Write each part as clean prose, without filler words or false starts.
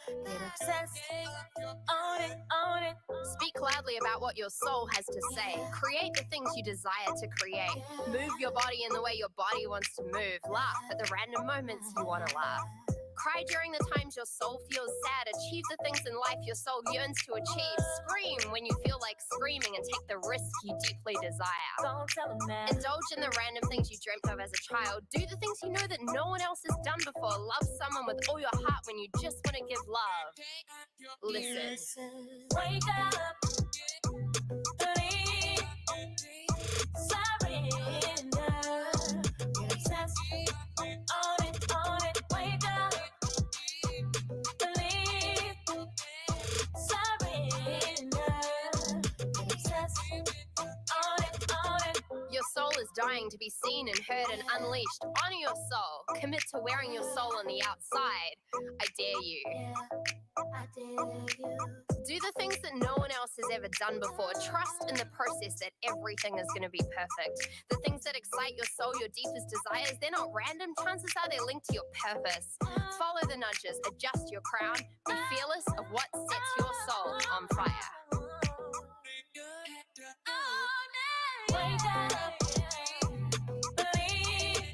Get obsessed, own it. Speak loudly about what your soul has to say. Create the things you desire to create. Move your body in the way your body wants to move. Laugh at the random moments you want to laugh. Cry during the times your soul feels sad. Achieve the things in life your soul yearns to achieve. Scream when you feel like screaming and take the risk you deeply desire. Don't tell them that. Indulge in the random things you dreamt of as a child. Do the things you know that no one else has done before. Love someone with all your heart when you just want to give love. Listen. Wake up. Believe. Surrender. Get obsessed. Own it. Wake up. Believe. Surrender. Get obsessed. Own it. Your soul is dying to be seen and heard and unleashed. Honor your soul. Commit to wearing your soul on the outside. I dare you. I dare you. Do the things that no one else has ever done before. Trust in the process that everything is going to be perfect. The things that excite your soul, your deepest desires, they're not random. Chances are they're linked to your purpose. Follow the nudges, adjust your crown, be fearless of what sets your soul on fire. Wake up, believe,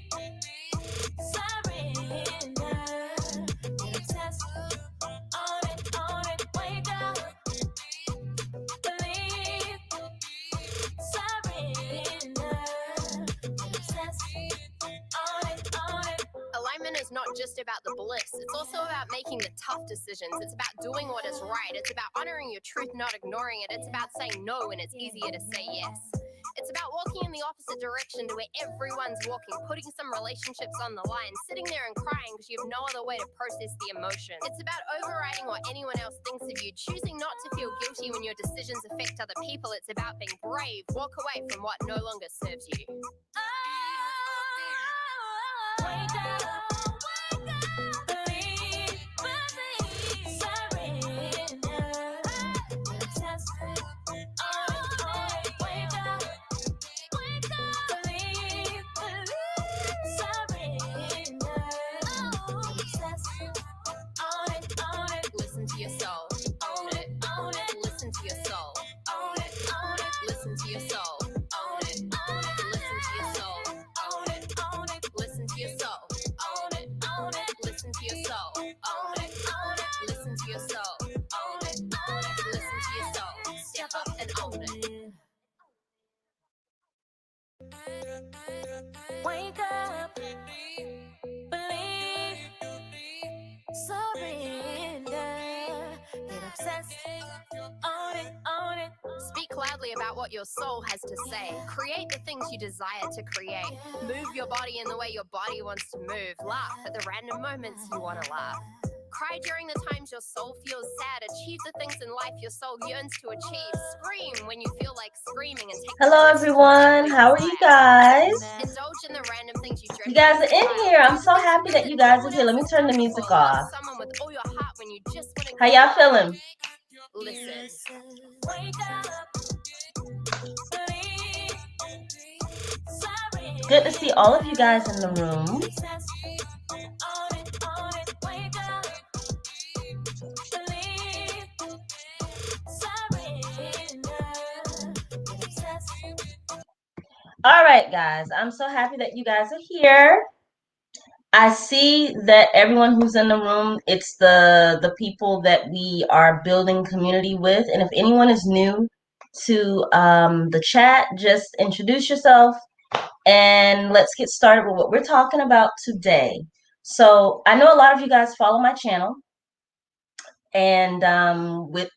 surrender, get obsessed, own it, wake up, believe, surrender, get obsessed, own it. Alignment is not just about the bliss, it's also about making the tough decisions. It's about doing what is right. It's about honoring your truth, not ignoring it. It's about saying no when it's easier to say yes. It's about walking in the opposite direction to where everyone's walking, putting some relationships on the line, sitting there and crying because you have no other way to process the emotion. It's about overriding what anyone else thinks of you, choosing not to feel guilty when your decisions affect other people. It's about being brave, walk away from what no longer serves you. Wake up, believe, surrender, get obsessed, own it, wake up. Listen to your soul, own it, listen to your soul, own it, listen to your soul, own it, listen to your soul, own it, listen to your soul, own it, listen to your soul, own it, listen to your soul, own it, listen to your soul, step up and own it. Wake up, believe, surrender, get obsessed, own it. Speak loudly about what your soul has to say. Create the things you desire to create. Move your body in the way your body wants to move. Laugh at the random moments you want to laugh. Cry during the times your soul feels sad. Achieve the things in life your soul yearns to achieve. Scream when you feel like screaming and take. Hello everyone, how are you guys? Indulge in the random things you dream. You guys are in here. I'm so happy that you guys are here. Let me turn the music off. Someone with all your heart when you just want to. How y'all feeling? Listen. Wake up. Good to see all of you guys in the room. All right, guys, I'm so happy that you guys are here. I see that everyone who's in the room, it's the people that we are building community with. And if anyone is new to the chat, just introduce yourself and let's get started with what we're talking about today. So I know a lot of you guys follow my channel, and with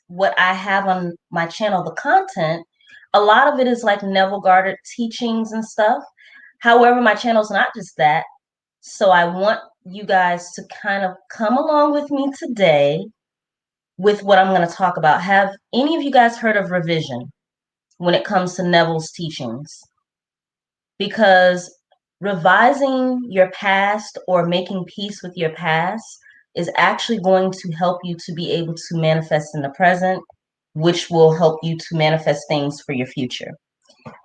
what I have on my channel, the content, a lot of it is like Neville Goddard teachings and stuff. However, my channel's not just that. So I want you guys to kind of come along with me today with what I'm going to talk about. Have any of you guys heard of revision when it comes to Neville's teachings? Because revising your past or making peace with your past is actually going to help you to be able to manifest in the present, which will help you to manifest things for your future.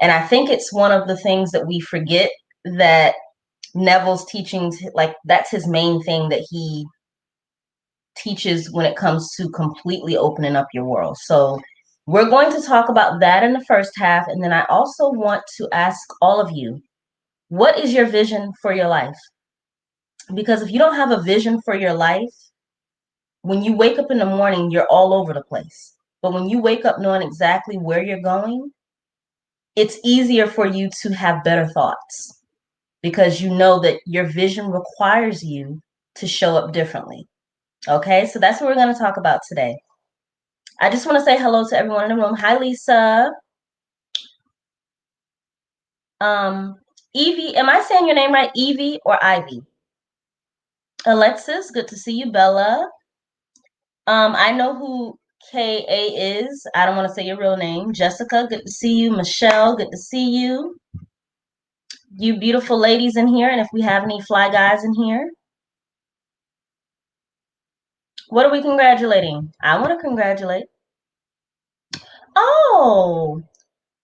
And I think it's one of the things that we forget, that Neville's teachings, like that's his main thing that he teaches when it comes to completely opening up your world. So we're going to talk about that in the first half. And then I also want to ask all of you, what is your vision for your life? Because if you don't have a vision for your life, when you wake up in the morning, you're all over the place. But when you wake up knowing exactly where you're going, it's easier for you to have better thoughts because you know that your vision requires you to show up differently. Okay, so that's what we're going to talk about today. I just want to say hello to everyone in the room. Hi, Lisa. Evie, am I saying your name right? Evie or Ivy? Alexis, good to see you. Bella. I know who KA is. I don't want to say your real name. Jessica, good to see you. Michelle, good to see you. You beautiful ladies in here. And if we have any fly guys in here. What are we congratulating? I want to congratulate. Oh,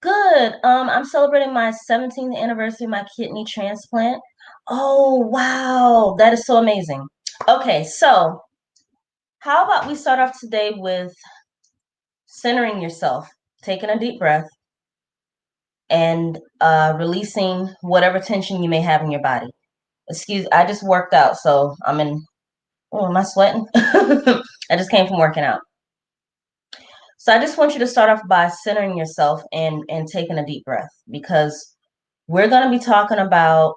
good. I'm celebrating my 17th anniversary of my kidney transplant. Oh, wow. That is so amazing. Okay, so how about we start off today with centering yourself, taking a deep breath, and releasing whatever tension you may have in your body. I just worked out, so I'm in. Oh, am I sweating? I just came from working out. So I just want you to start off by centering yourself and taking a deep breath, because we're going to be talking about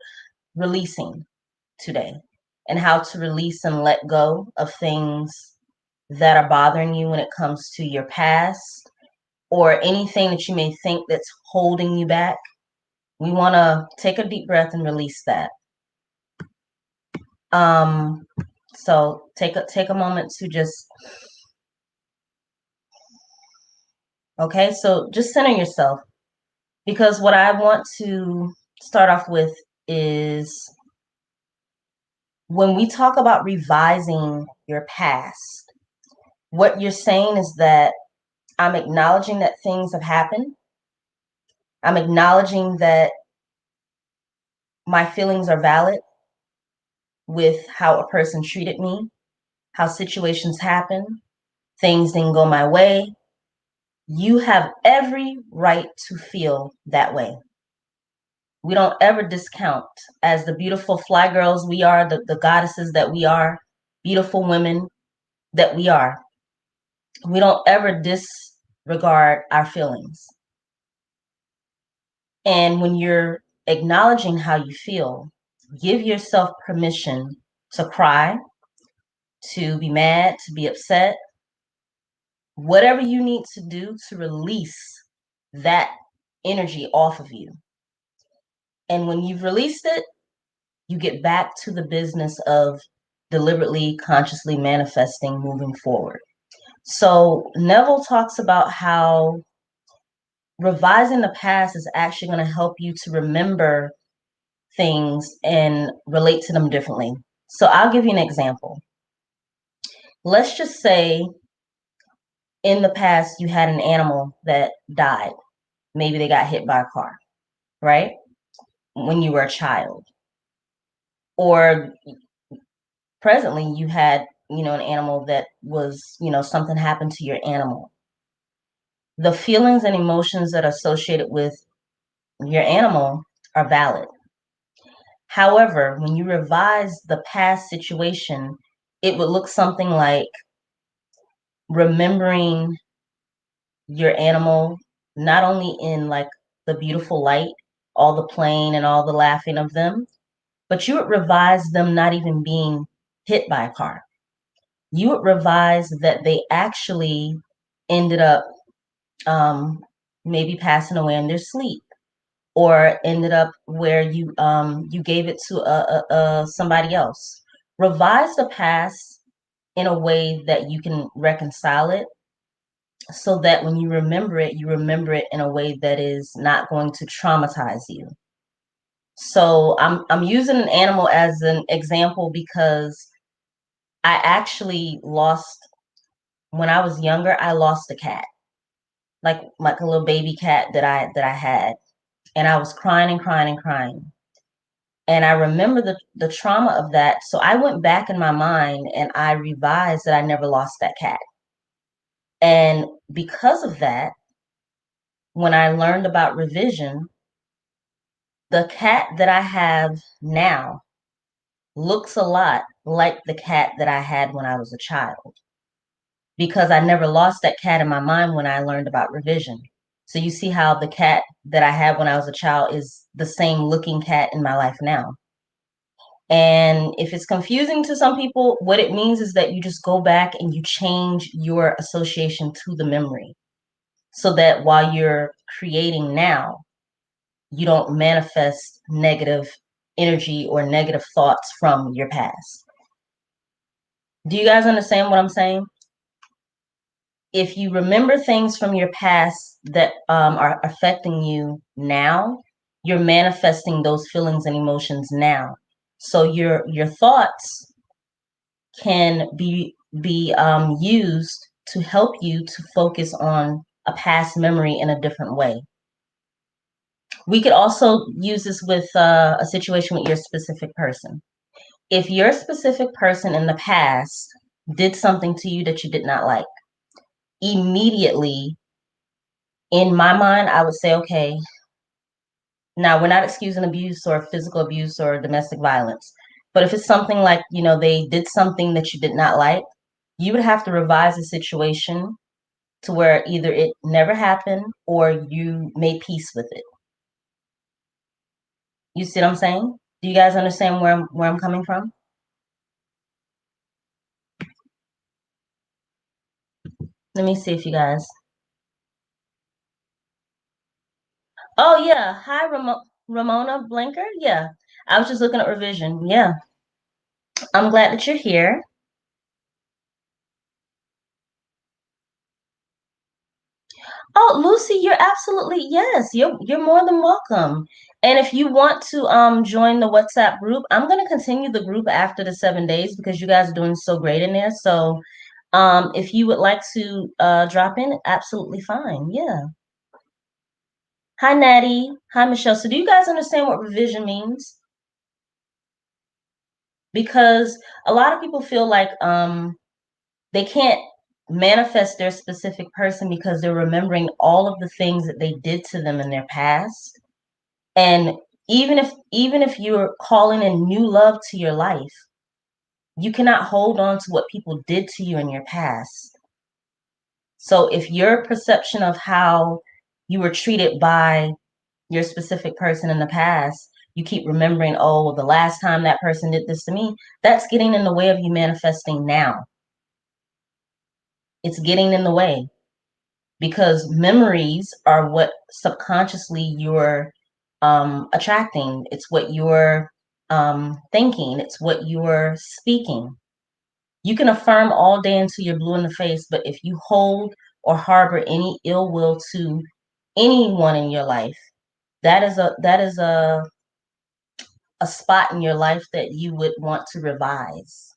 releasing today and how to release and let go of things that are bothering you when it comes to your past or anything that you may think that's holding you back. We want to take a deep breath and release that. So take a moment to just, okay, so just center yourself, because what I want to start off with is when we talk about revising your past, what you're saying is that I'm acknowledging that things have happened. I'm acknowledging that my feelings are valid with how a person treated me, how situations happen, things didn't go my way. You have every right to feel that way. We don't ever discount, as the beautiful fly girls we are, the goddesses that we are, beautiful women that we are. We don't ever disregard our feelings. And when you're acknowledging how you feel, give yourself permission to cry, to be mad, to be upset, whatever you need to do to release that energy off of you. And when you've released it, you get back to the business of deliberately, consciously manifesting moving forward. So Neville talks about how revising the past is actually going to help you to remember things and relate to them differently. So I'll give you an example. Let's just say in the past you had an animal that died. Maybe they got hit by a car, right? When you were a child. Or presently you had, an animal that was, something happened to your animal. The feelings and emotions that are associated with your animal are valid. However, when you revise the past situation, it would look something like remembering your animal, not only in like the beautiful light, all the playing and all the laughing of them, but you would revise them not even being hit by a car. You would revise that they actually ended up maybe passing away in their sleep, or ended up where you gave it to somebody else. Revise the past in a way that you can reconcile it, so that when you remember it in a way that is not going to traumatize you. So I'm using an animal as an example because I actually lost, when I was younger, I lost a cat, like a little baby cat that I had, and I was crying and crying and crying. And I remember the trauma of that. So I went back in my mind and I revised that I never lost that cat. And because of that, when I learned about revision, the cat that I have now looks a lot like the cat that I had when I was a child, because I never lost that cat in my mind when I learned about revision. So you see how the cat that I had when I was a child is the same looking cat in my life now. And if it's confusing to some people, what it means is that you just go back and you change your association to the memory so that while you're creating now, you don't manifest negative energy or negative thoughts from your past. Do you guys understand what I'm saying? If you remember things from your past that are affecting you now, you're manifesting those feelings and emotions now. So your thoughts can be used to help you to focus on a past memory in a different way. We could also use this with a situation with your specific person. If your specific person in the past did something to you that you did not like, immediately in my mind, I would say, okay, now we're not excusing abuse or physical abuse or domestic violence. But if it's something like, they did something that you did not like, you would have to revise the situation to where either it never happened or you made peace with it. You see what I'm saying? Do you guys understand where I'm coming from? Let me see if you guys. Oh yeah, hi Ramona Blanker. Yeah, I was just looking at revision. Yeah, I'm glad that you're here. Oh, Lucy, you're absolutely yes. You're more than welcome. And if you want to join the WhatsApp group, I'm gonna continue the group after the 7 days because you guys are doing so great in there. So if you would like to drop in, absolutely fine. Yeah. Hi, Natty. Hi, Michelle. So do you guys understand what revision means? Because a lot of people feel like they can't manifest their specific person because they're remembering all of the things that they did to them in their past. And even if you're calling in new love to your life, you cannot hold on to what people did to you in your past. So if your perception of how you were treated by your specific person in the past, you keep remembering, oh, well, the last time that person did this to me, that's getting in the way of you manifesting now. It's getting in the way because memories are what subconsciously you're attracting. It's what you're thinking. It's what you're speaking. You can affirm all day until you're blue in the face, but if you hold or harbor any ill will to anyone in your life, that is a spot in your life that you would want to revise.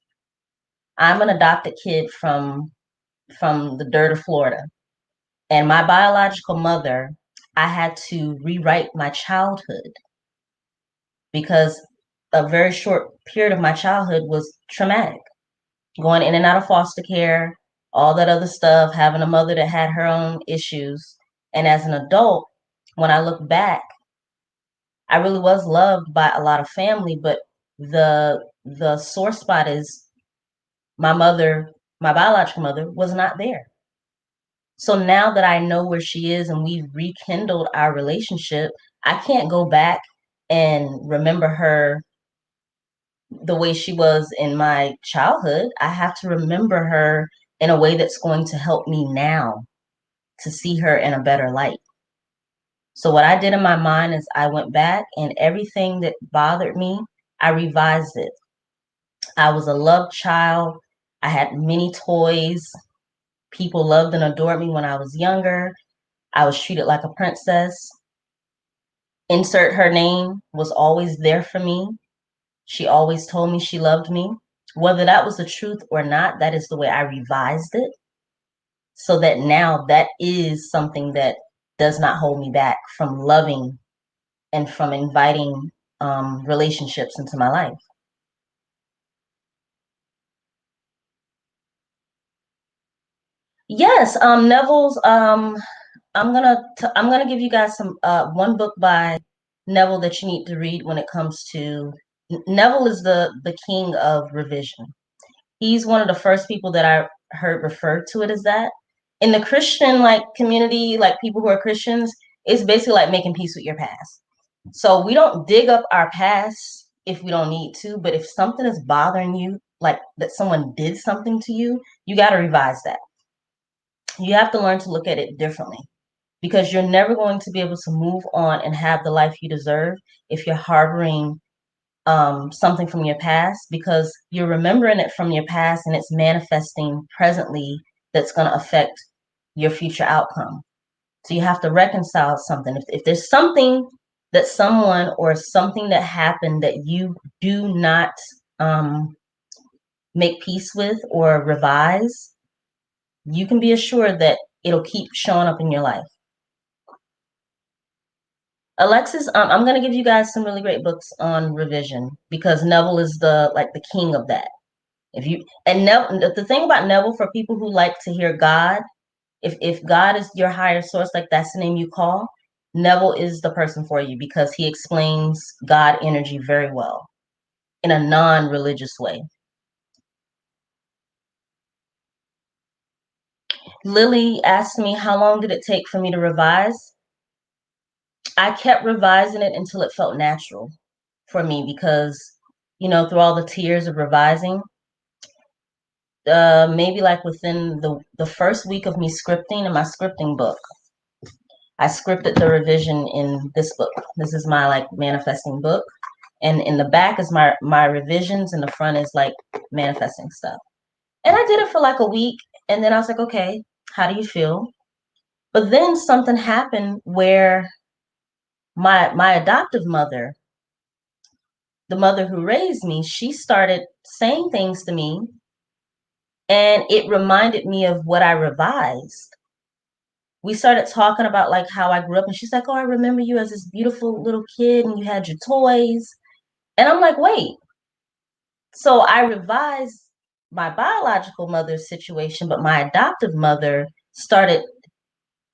I'm an adopted kid from the dirt of Florida, and my biological mother, I had to rewrite my childhood because a very short period of my childhood was traumatic. Going in and out of foster care, all that other stuff, having a mother that had her own issues. And as an adult, when I look back, I really was loved by a lot of family, but the sore spot is my mother, my biological mother, was not there. So now that I know where she is and we've rekindled our relationship, I can't go back and remember her the way she was in my childhood. I have to remember her in a way that's going to help me now to see her in a better light. So what I did in my mind is I went back and everything that bothered me, I revised it. I was a loved child. I had many toys. People loved and adored me when I was younger. I was treated like a princess. Insert her name was always there for me. She always told me she loved me. Whether that was the truth or not, that is the way I revised it. So that now that is something that does not hold me back from loving and from inviting relationships into my life. Yes, Neville's. I'm gonna give you guys some one book by Neville that you need to read when it comes to Neville is the king of revision. He's one of the first people that I heard referred to it as that. In the Christian like community, like people who are Christians, it's basically like making peace with your past. So we don't dig up our past if we don't need to, but if something is bothering you, like that someone did something to you, you got to revise that. You have to learn to look at it differently because you're never going to be able to move on and have the life you deserve if you're harboring something from your past, because you're remembering it from your past and it's manifesting presently that's going to affect your future outcome. So you have to reconcile something. If there's something that someone or something that happened that you do not make peace with or revise, you can be assured that it'll keep showing up in your life. Alexis, I'm going to give you guys some really great books on revision because Neville is the king of that. If you and Neville, the thing about Neville, for people who like to hear God, if God is your higher source, like that's the name you call, Neville is the person for you because he explains God energy very well in a non-religious way. Lily asked me how long did it take for me to revise. I kept revising it until it felt natural for me because, through all the tears of revising, maybe like within the first week of me scripting in my scripting book, I scripted the revision in this book. This is my like manifesting book. And in the back is my revisions, and the front is like manifesting stuff. And I did it for like a week, and then I was like, okay, how do you feel? But then something happened where my adoptive mother, the mother who raised me, she started saying things to me, and it reminded me of what I revised. We started talking about like how I grew up, and she's like, oh, I remember you as this beautiful little kid and you had your toys. And I'm like, wait. So I revised my biological mother's situation, but my adoptive mother started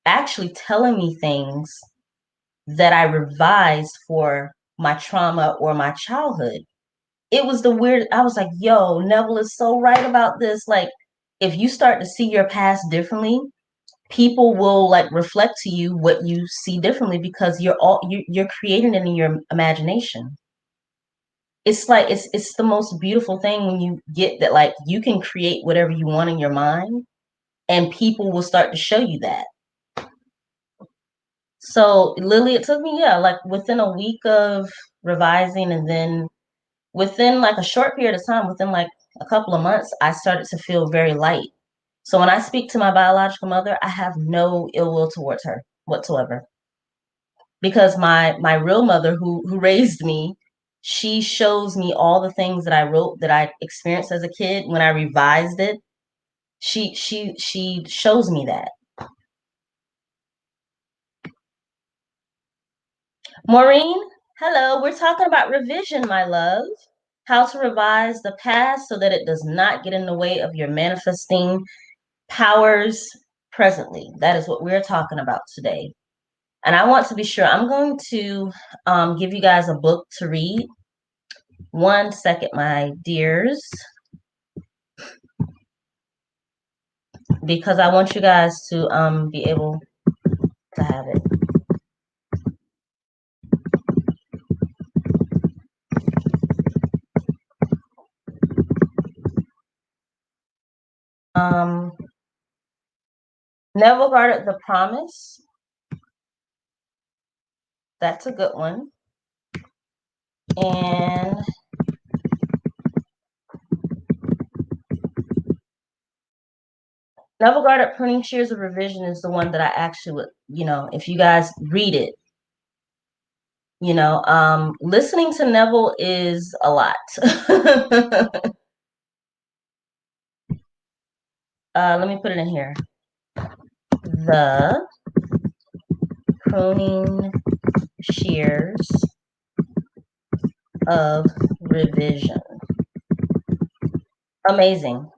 actually telling me things that I revised for my trauma or my childhood. It was the weird, I was like, yo, Neville is so right about this. Like, if you start to see your past differently, people will like reflect to you what you see differently because you're creating it in your imagination. It's like it's the most beautiful thing when you get that, like you can create whatever you want in your mind and people will start to show you that. So Lily, it took me, yeah, like within a week of revising, and then within like a short period of time, within like a couple of months, I started to feel very light. So when I speak to my biological mother, I have no ill will towards her whatsoever. Because my real mother who raised me, she shows me all the things that I wrote that I experienced as a kid. When I revised it, she shows me that. Maureen, hello. We're talking about revision, my love. How to revise the past so that it does not get in the way of your manifesting powers presently. That is what we're talking about today. And I want to be sure, I'm going to give you guys a book to read. One second, my dears, because I want you guys to be able to have it. Neville guarded the promise. That's a good one. And Neville guarded pruning shears of revision is the one that I actually would, if you guys read it, listening to Neville is a lot. Let me put it in here. The pruning shears of revision. Amazing.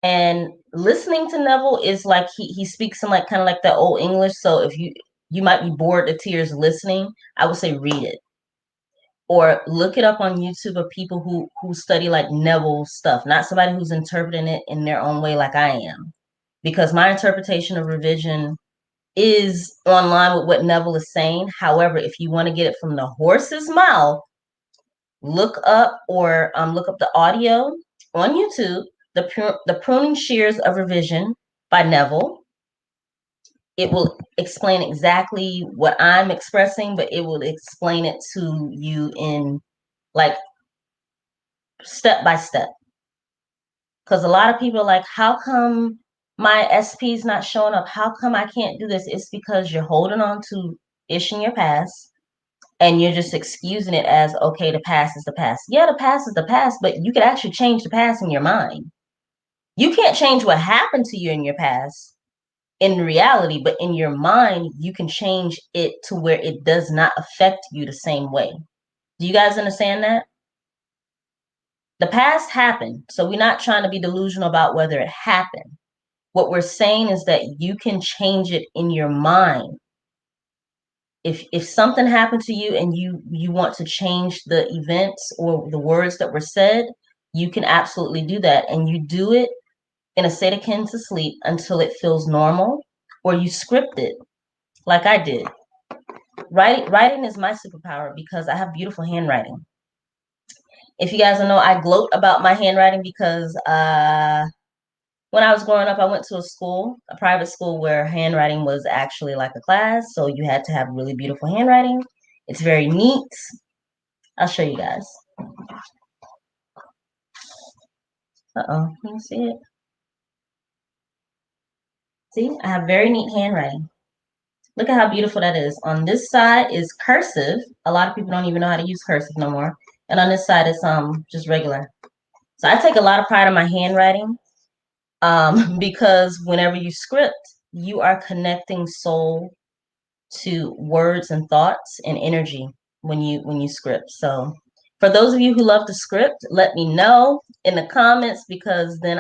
And listening to Neville is like he speaks in like kind of like that old English. So if you might be bored to tears listening, I would say read it. Or look it up on YouTube of people who study like Neville stuff, not somebody who's interpreting it in their own way like I am. Because my interpretation of revision is online with what Neville is saying. However, if you want to get it from the horse's mouth, look up the audio on YouTube, the Pruning Shears of Revision by Neville. It will explain exactly what I'm expressing, but it will explain it to you in like step by step. Because a lot of people are like, how come my SP is not showing up? How come I can't do this? It's because you're holding on to ish in your past and you're just excusing it as, okay, the past is the past. Yeah, the past is the past, but you could actually change the past in your mind. You can't change what happened to you in your past in reality, but in your mind, you can change it to where it does not affect you the same way. Do you guys understand that? The past happened, so we're not trying to be delusional about whether it happened. What we're saying is that you can change it in your mind. If something happened to you and you want to change the events or the words that were said, you can absolutely do that. And you do it in a state akin to sleep until it feels normal, or you script it like I did. Writing is my superpower because I have beautiful handwriting. If you guys don't know, I gloat about my handwriting because when I was growing up, I went to a private school where handwriting was actually like a class. So you had to have really beautiful handwriting. It's very neat. I'll show you guys. Uh-oh, can you see it? See, I have very neat handwriting. Look at how beautiful that is. On this side is cursive. A lot of people don't even know how to use cursive no more. And on this side is just regular. So I take a lot of pride in my handwriting because whenever you script, you are connecting soul to words and thoughts and energy when you script. So for those of you who love to script, let me know in the comments because then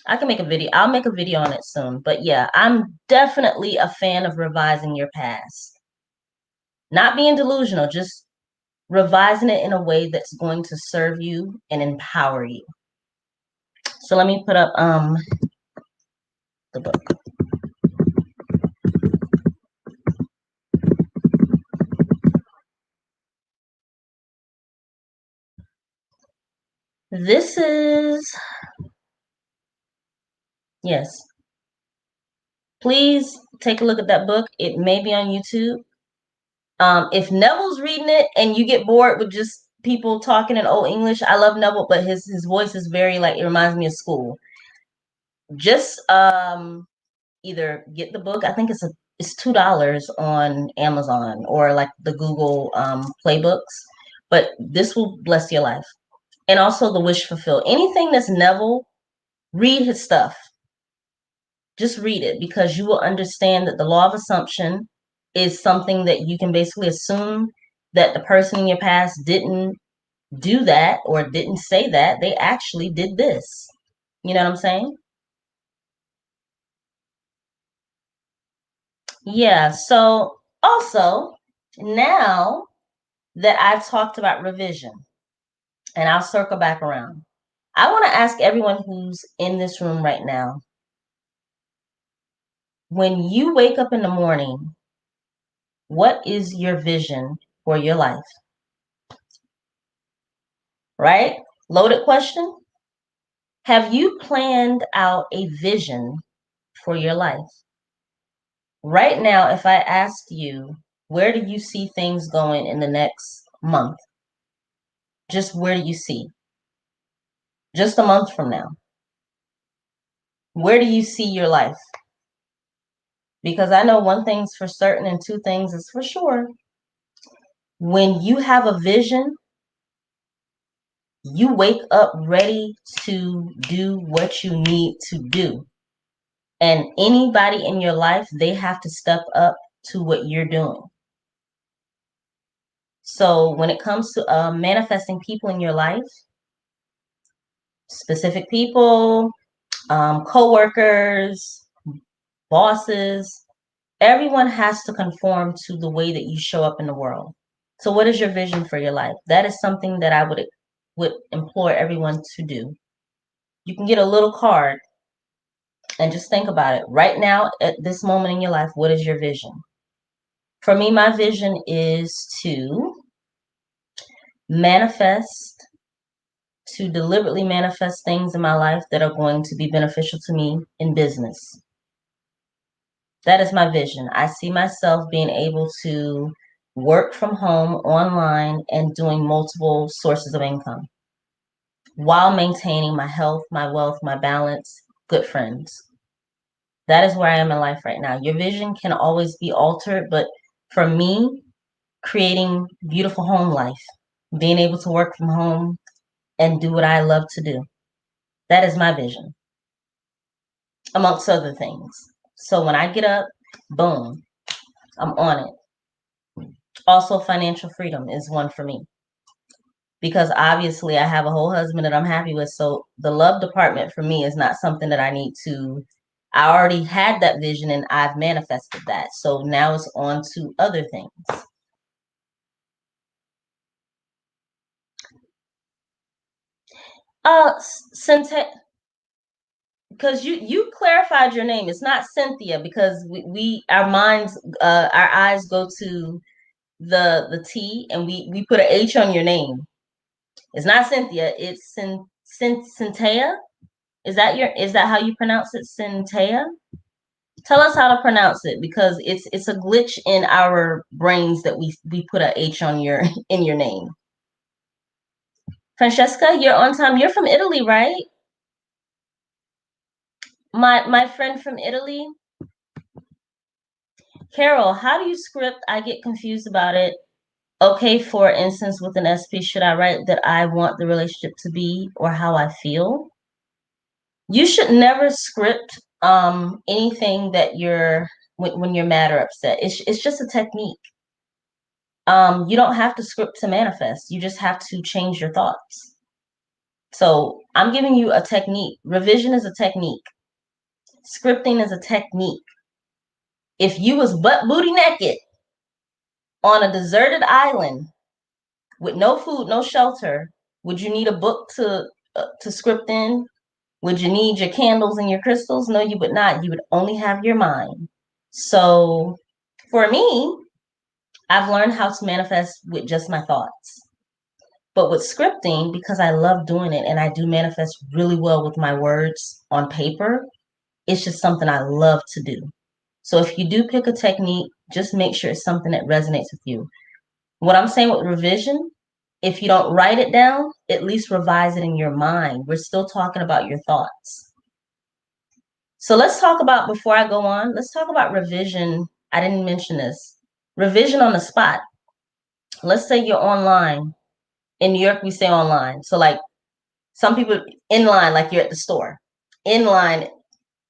I can make a video. I'll make a video on it soon. But yeah, I'm definitely a fan of revising your past. Not being delusional, just revising it in a way that's going to serve you and empower you. So let me put up the book. This is, yes. Please take a look at that book. It may be on YouTube. If Neville's reading it and you get bored with just people talking in old English, I love Neville, but his voice is very like, it reminds me of school. Just either get the book. I think it's $2 on Amazon or like the Google playbooks, but this will bless your life. And also the Wish Fulfill. Anything that's Neville, read his stuff. Just read it because you will understand that the law of assumption is something that you can basically assume that the person in your past didn't do that or didn't say that. They actually did this. You know what I'm saying? Yeah. So also, now that I've talked about revision, and I'll circle back around, I want to ask everyone who's in this room right now, when you wake up in the morning, what is your vision for your life? Right? Loaded question. Have you planned out a vision for your life? Right now, if I asked you, where do you see things going in the next month? Just where do you see? Just a month from now. Where do you see your life? Because I know one thing's for certain and two things is for sure. When you have a vision, you wake up ready to do what you need to do. And anybody in your life, they have to step up to what you're doing. So when it comes to manifesting people in your life, specific people, co-workers, bosses, everyone has to conform to the way that you show up in the world. So what is your vision for your life? That is something that I would implore everyone to do. You can get a little card and just think about it. Right now, at this moment in your life, what is your vision? For me, my vision is to manifest, to deliberately manifest things in my life that are going to be beneficial to me in business. That is my vision. I see myself being able to work from home online and doing multiple sources of income while maintaining my health, my wealth, my balance, good friends. That is where I am in life right now. Your vision can always be altered, but for me, creating beautiful home life, being able to work from home and do what I love to do. That is my vision, amongst other things. So when I get up, boom, I'm on it. Also, financial freedom is one for me because obviously I have a whole husband that I'm happy with. So the love department for me is not something that I need to. I already had that vision and I've manifested that. So now it's on to other things. Cynthia, because you clarified your name. It's not Cynthia because we our minds our eyes go to the T and we put an H on your name. It's not Cynthia. It's Cynthia. Is that how you pronounce it? Cynthia? Tell us how to pronounce it because it's a glitch in our brains that we put a H on your in your name. Francesca, you're on time. You're from Italy, right? My friend from Italy. Carol, how do you script? I get confused about it. Okay, for instance, with an SP, should I write that I want the relationship to be or how I feel? You should never script anything that you're when you're mad or upset. It's just a technique. You don't have to script to manifest. You just have to change your thoughts. So I'm giving you a technique. Revision is a technique. Scripting is a technique. If you was butt booty naked on a deserted island with no food, no shelter, would you need a book to script in? Would you need your candles and your crystals? No, you would not. You would only have your mind. So for me, I've learned how to manifest with just my thoughts. But with scripting, because I love doing it and I do manifest really well with my words on paper, it's just something I love to do. So if you do pick a technique, just make sure it's something that resonates with you. What I'm saying with revision, if you don't write it down, at least revise it in your mind. We're still talking about your thoughts. So let's talk about, before I go on, let's talk about revision. I didn't mention this. Revision on the spot. Let's say you're online. In New York, we say online. So like some people in line, like you're at the store. In line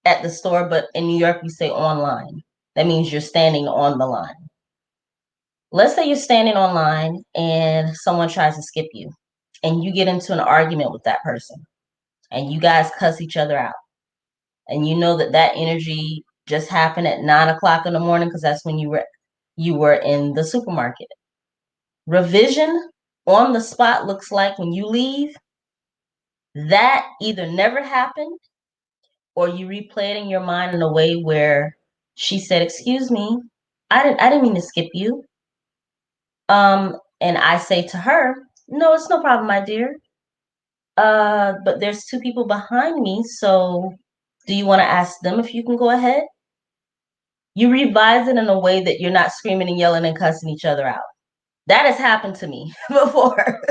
at the store, but in New York, we say online. That means you're standing on the line. Let's say you're standing online and someone tries to skip you and you get into an argument with that person and you guys cuss each other out. And you know that energy just happened at 9 o'clock in the morning because that's when you were in the supermarket. Revision on the spot looks like when you leave, that either never happened or you replay it in your mind in a way where she said, "Excuse me, I didn't mean to skip you." And I say to her, "No, it's no problem, my dear. But there's two people behind me, so do you want to ask them if you can go ahead?" You revise it in a way that you're not screaming and yelling and cussing each other out. That has happened to me before,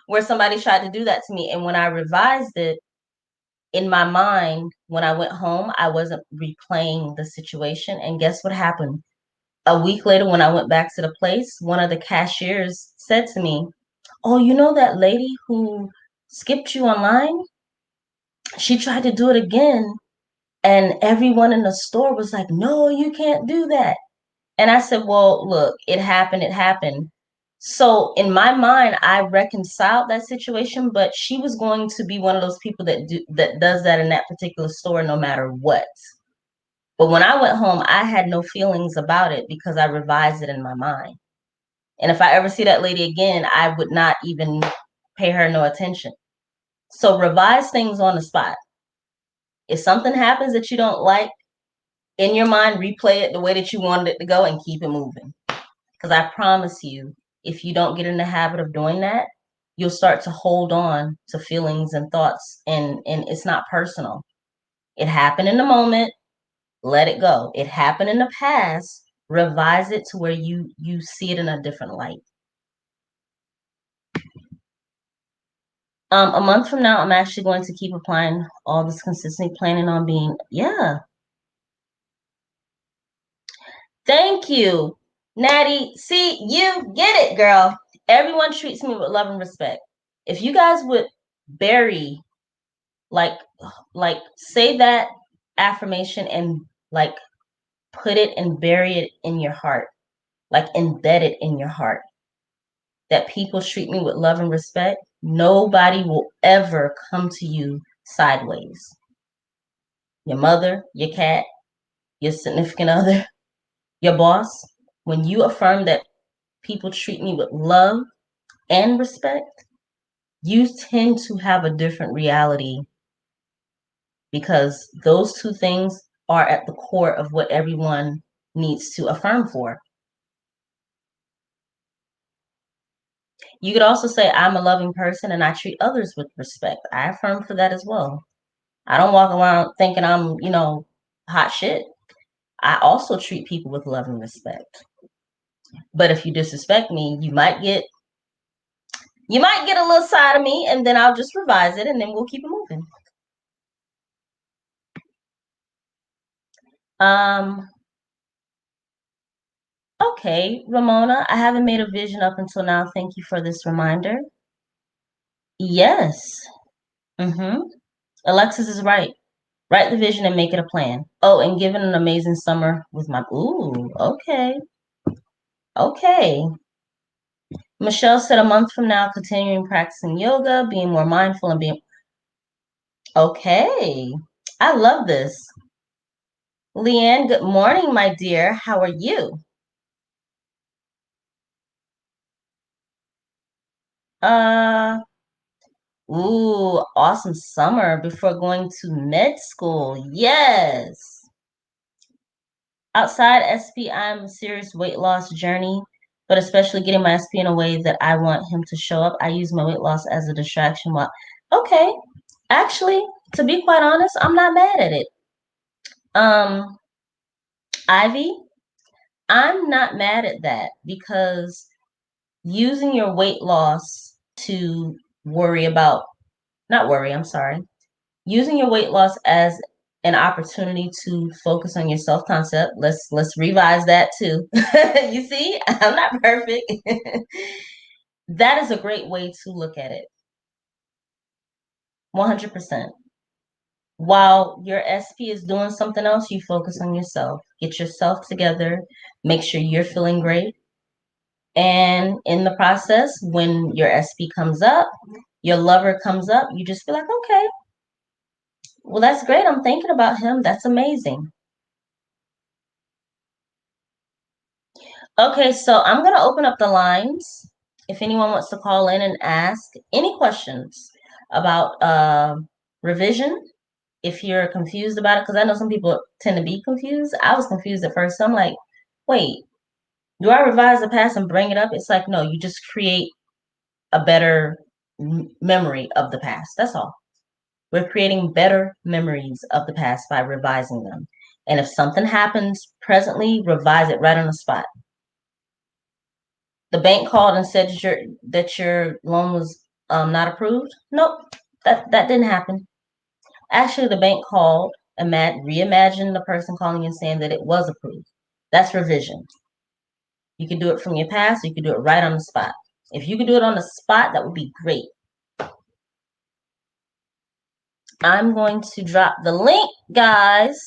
where somebody tried to do that to me. And when I revised it in my mind, when I went home, I wasn't replaying the situation. And guess what happened? A week later, when I went back to the place, one of the cashiers said to me, "Oh, you know that lady who skipped you online? She tried to do it again. And everyone in the store was like, 'No, you can't do that.'" And I said, "Well, look, it happened. It happened. So in my mind, I reconciled that situation, but she was going to be one of those people that does that in that particular store no matter what. But when I went home, I had no feelings about it because I revised it in my mind. And if I ever see that lady again, I would not even pay her no attention. So revise things on the spot. If something happens that you don't like, in your mind, replay it the way that you wanted it to go and keep it moving. Because I promise you, if you don't get in the habit of doing that, you'll start to hold on to feelings and thoughts, and it's not personal. It happened in the moment, let it go. It happened in the past, revise it to where you see it in a different light. A month from now, I'm actually going to keep applying all this consistently, planning on being, yeah. Thank you, Natty. See, you get it, girl. Everyone treats me with love and respect. If you guys would bury, like say that affirmation and like put it and bury it in your heart, like embed it in your heart, that people treat me with love and respect, nobody will ever come to you sideways. Your mother, your cat, your significant other, your boss, when you affirm that people treat me with love and respect, you tend to have a different reality because those two things are at the core of what everyone needs to affirm for. You could also say, I'm a loving person and I treat others with respect. I affirm for that as well. I don't walk around thinking I'm, hot shit. I also treat people with love and respect. But if you disrespect me, you might get a little side of me, and then I'll just revise it and then we'll keep it moving. Okay, Ramona, I haven't made a vision up until now. Thank you for this reminder. Yes. Alexis is right. Write the vision and make it a plan. Oh, and give it an amazing summer with my. Ooh, okay. Okay. Michelle said a month from now, continuing practicing yoga, being more mindful and being. Okay. I love this. Leanne, good morning, my dear. How are you? Ooh, awesome summer before going to med school. Yes. Outside SP, I'm a serious weight loss journey, but especially getting my SP in a way that I want him to show up. I use my weight loss as a distraction while, okay. Actually, to be quite honest, I'm not mad at it. Ivy, I'm not mad at that because using your weight loss to I'm sorry, using your weight loss as an opportunity to focus on your self-concept. Let's revise that too. You see, I'm not perfect. That is a great way to look at it. 100%. While your SP is doing something else, you focus on yourself. Get yourself together. Make sure you're feeling great. And in the process, when your SP comes up, your lover comes up, you just be like, okay, well, that's great. I'm thinking about him. That's amazing. Okay, so I'm going to open up the lines. If anyone wants to call in and ask any questions about revision, if you're confused about it, because I know some people tend to be confused. I was confused at first. So I'm like, wait, do I revise the past and bring it up? It's like, no, you just create a better memory of the past. That's all. We're creating better memories of the past by revising them. And if something happens presently, revise it right on the spot. The bank called and said that your loan was not approved. Nope, that didn't happen. Actually, the bank called and reimagined the person calling and saying that it was approved. That's revision. You can do it from your past, or you can do it right on the spot. If you could do it on the spot, that would be great. I'm going to drop the link, guys,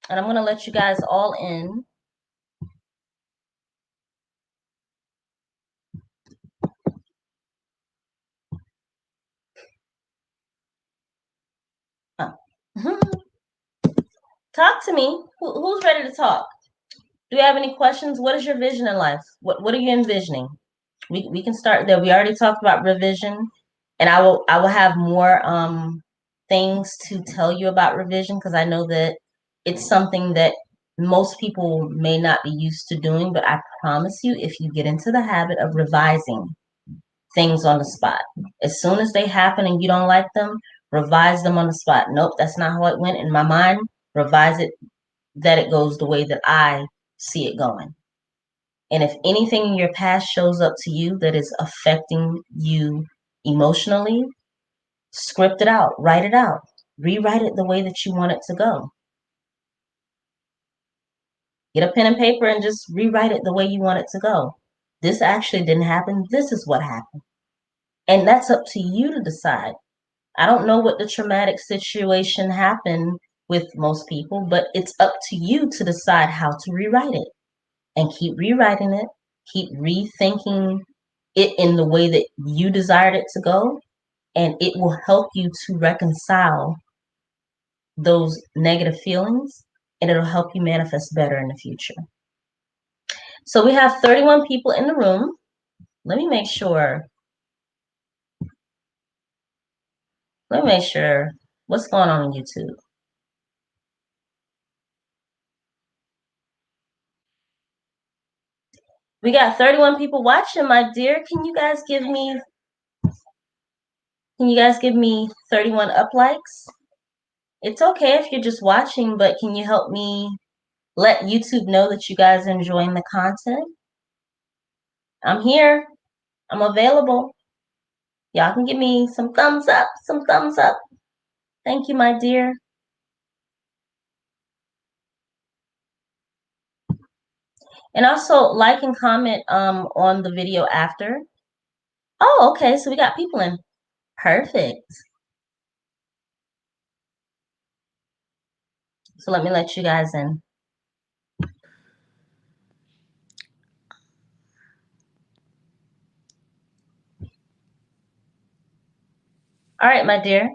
and I'm going to let you guys all in. Talk to me. Who's ready to talk? Do you have any questions? What is your vision in life? What are you envisioning? We can start there. We already talked about revision, and I will have more things to tell you about revision because I know that it's something that most people may not be used to doing, but I promise you, if you get into the habit of revising things on the spot, as soon as they happen and you don't like them, revise them on the spot. Nope, that's not how it went in my mind. Revise it that it goes the way that I see it going. And if anything in your past shows up to you that is affecting you emotionally, script it out, write it out, rewrite it the way that you want it to go. Get a pen and paper and just rewrite it the way you want it to go. This actually didn't happen. This is what happened. And that's up to you to decide. I don't know what the traumatic situation happened with most people, but it's up to you to decide how to rewrite it and keep rewriting it, keep rethinking it in the way that you desired it to go, and it will help you to reconcile those negative feelings and it'll help you manifest better in the future. So we have 31 people in the room. Let me make sure. What's going on YouTube. We got 31 people watching, my dear. Can you guys give me 31 up likes? It's okay if you're just watching, but can you help me let YouTube know that you guys are enjoying the content? I'm here. I'm available. Y'all can give me some thumbs up, some thumbs up. Thank you, my dear. And also like and comment on the video after. Oh, okay, so we got people in. Perfect. So let me let you guys in. All right, my dear.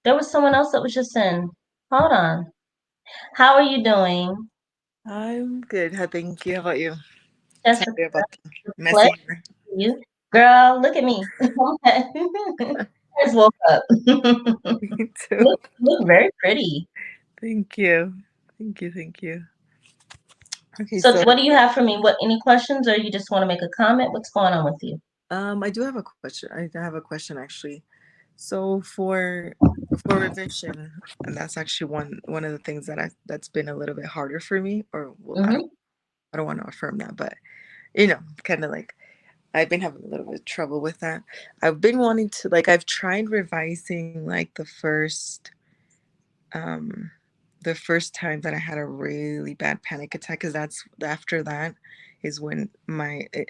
There was someone else that was just in. Hold on. How are you doing? I'm good. Thank you. How about you? Jessica, Sorry about the pleasure messy hair. to see you. Girl, look at me. I just woke up. Me too. Look very pretty. Thank you. Thank you. Thank you. Okay, So so what do you have for me? Any questions or you just want to make a comment? What's going on with you? I do have a question. I have a question actually. So for revision, and that's actually one of the things that's been a little bit harder for me, or well, Mm-hmm. I don't want to affirm that, but kind of like I've been having a little bit of trouble with that. I've been wanting to I've tried revising like um the first time that I had a really bad panic attack, because that's after that is when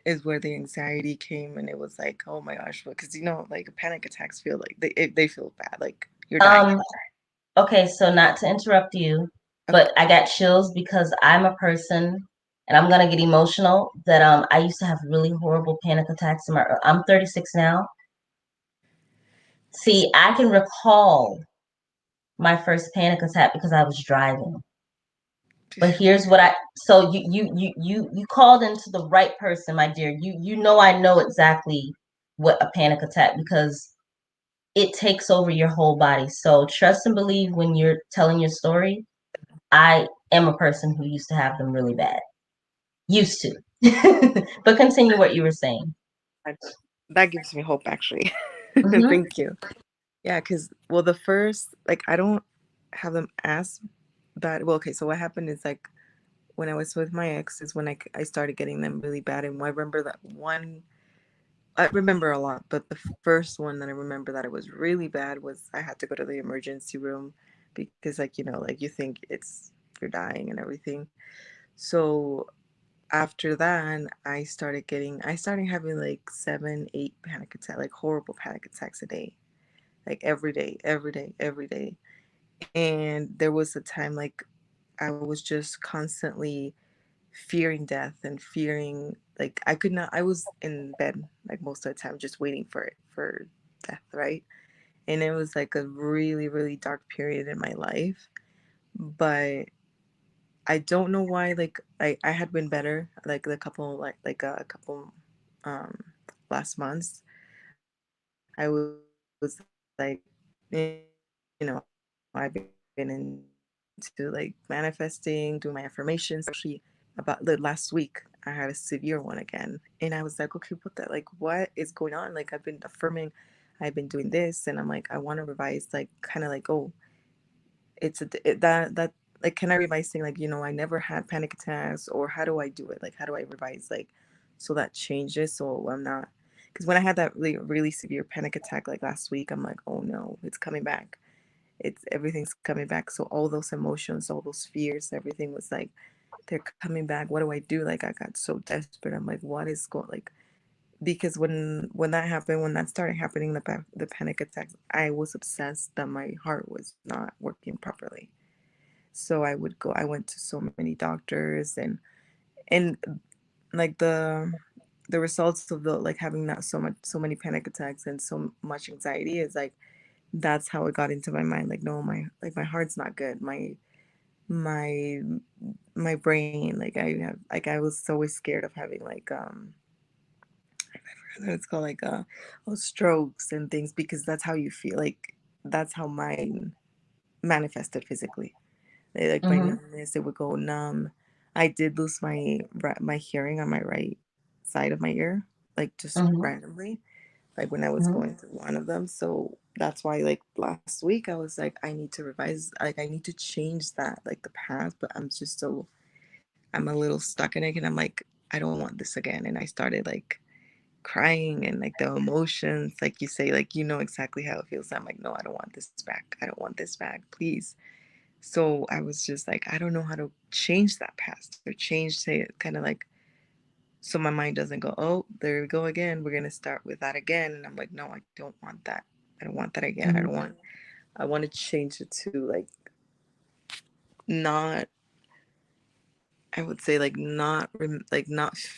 is where the anxiety came, and it was like, oh my gosh, because like panic attacks feel like they feel bad, like you're dying. Um, okay, so not to interrupt you, Okay. but I got chills because I'm a person and I'm gonna get emotional that I used to have really horrible panic attacks I'm 36 now. See, I can recall my first panic attack because I was driving. But here's what so you called into the right person, my dear. You know I know exactly what a panic attack because it takes over your whole body. So trust and believe when you're telling your story. I am a person who used to have them really bad. Used to. But continue what you were saying. I- that gives me hope actually. Mm-hmm. Thank you. Yeah, because well, the first I don't have them as bad. Well, okay, so what happened is like when I was with my ex is when I started getting them really bad, and I remember that one. I remember a lot, but the first one that I remember that it was really bad was I had to go to the emergency room because, like you think you're dying and everything. So after that, I started having like 7, 8 panic attacks, like horrible panic attacks a day, like every day, every day, every day. And there was a time like I was just constantly fearing death and fearing like I could not I was in bed like most of the time just waiting for death, right? and it was like a really, really dark period in my life. But I don't know why. Like I had been better like a couple um last months. I was like, I've been into like manifesting, doing my affirmations. Actually, about the last week, I had a severe one again, and I was like, okay, what is going on? Like I've been affirming, I've been doing this, and I'm like, I want to revise, like kind of like, oh, that like, can I revise saying like, I never had panic attacks, or how do I do it? Like, how do I revise like so that changes so I'm not, because when I had that really, really severe panic attack like last week, I'm like, oh no, it's coming back. It's everything's coming back. So all those emotions, all those fears, everything was like they're coming back. What do I do? Like I got so desperate. I'm like, what is going like, because when that happened, when that started happening, the panic attacks, I was obsessed that my heart was not working properly. So I went to so many doctors, and like the results of the like having not so many panic attacks and so much anxiety is like that's how it got into my mind. Like, no, my heart's not good. My my brain, like I was always scared of having like I forgot what it's called, like oh, strokes and things, because that's how you feel. Like that's how mine manifested physically. Like my Mm-hmm. numbness, it would go numb. I did lose my hearing on my right side of my ear, like just Mm-hmm. randomly, like when I was Mm-hmm. going through one of them. So that's why, like last week, I was like, I need to revise, like I need to change that, like the path. But I'm a little stuck in it, and I'm like, I don't want this again. And I started like crying, and like the emotions, like you say, like exactly how it feels. I'm like, no, I don't want this back. I don't want this back, please. So I was just like, I don't know how to change that past, or change, say it kind of like, so my mind doesn't go, oh, there we go again. We're gonna start with that again. And I'm like, no, I don't want that. I don't want that again. Mm-hmm. I want to change it to like not. I would say like not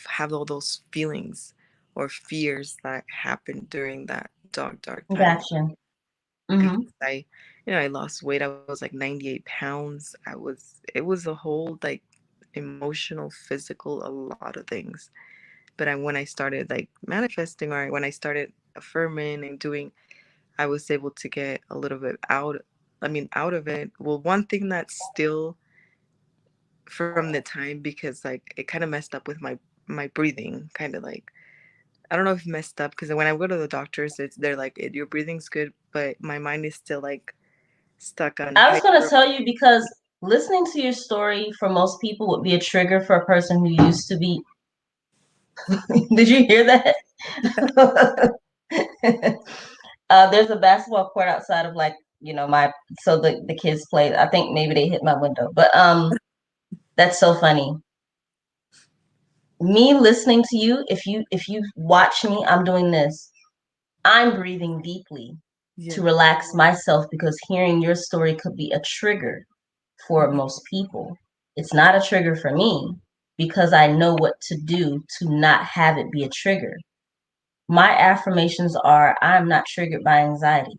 have all those feelings or fears that happened during that dark time. Gotcha. Because Mm-hmm. I lost weight. I was like 98 pounds. It was a whole like emotional, physical, a lot of things. But when I started like manifesting, or when I started affirming and doing, I was able to get a little bit out. I mean, out of it. Well, one thing that's still from the time, because like it kind of messed up with my breathing, kind of like, I don't know if it messed up, because when I go to the doctors, they're like, your breathing's good, but my mind is still like stuck on I was going to hyper. tell you because listening to your story for most people would be a trigger for a person who used to be. Did you hear that? There's a basketball court outside of like my so the kids play. I think maybe they hit my window, but that's so funny. Me listening to you, if you watch me, I'm doing this. I'm breathing deeply to Yeah. relax myself because hearing your story could be a trigger for Mhm. most people. It's not a trigger for me because I know what to do to not have it be a trigger. My affirmations are I'm not triggered by anxiety.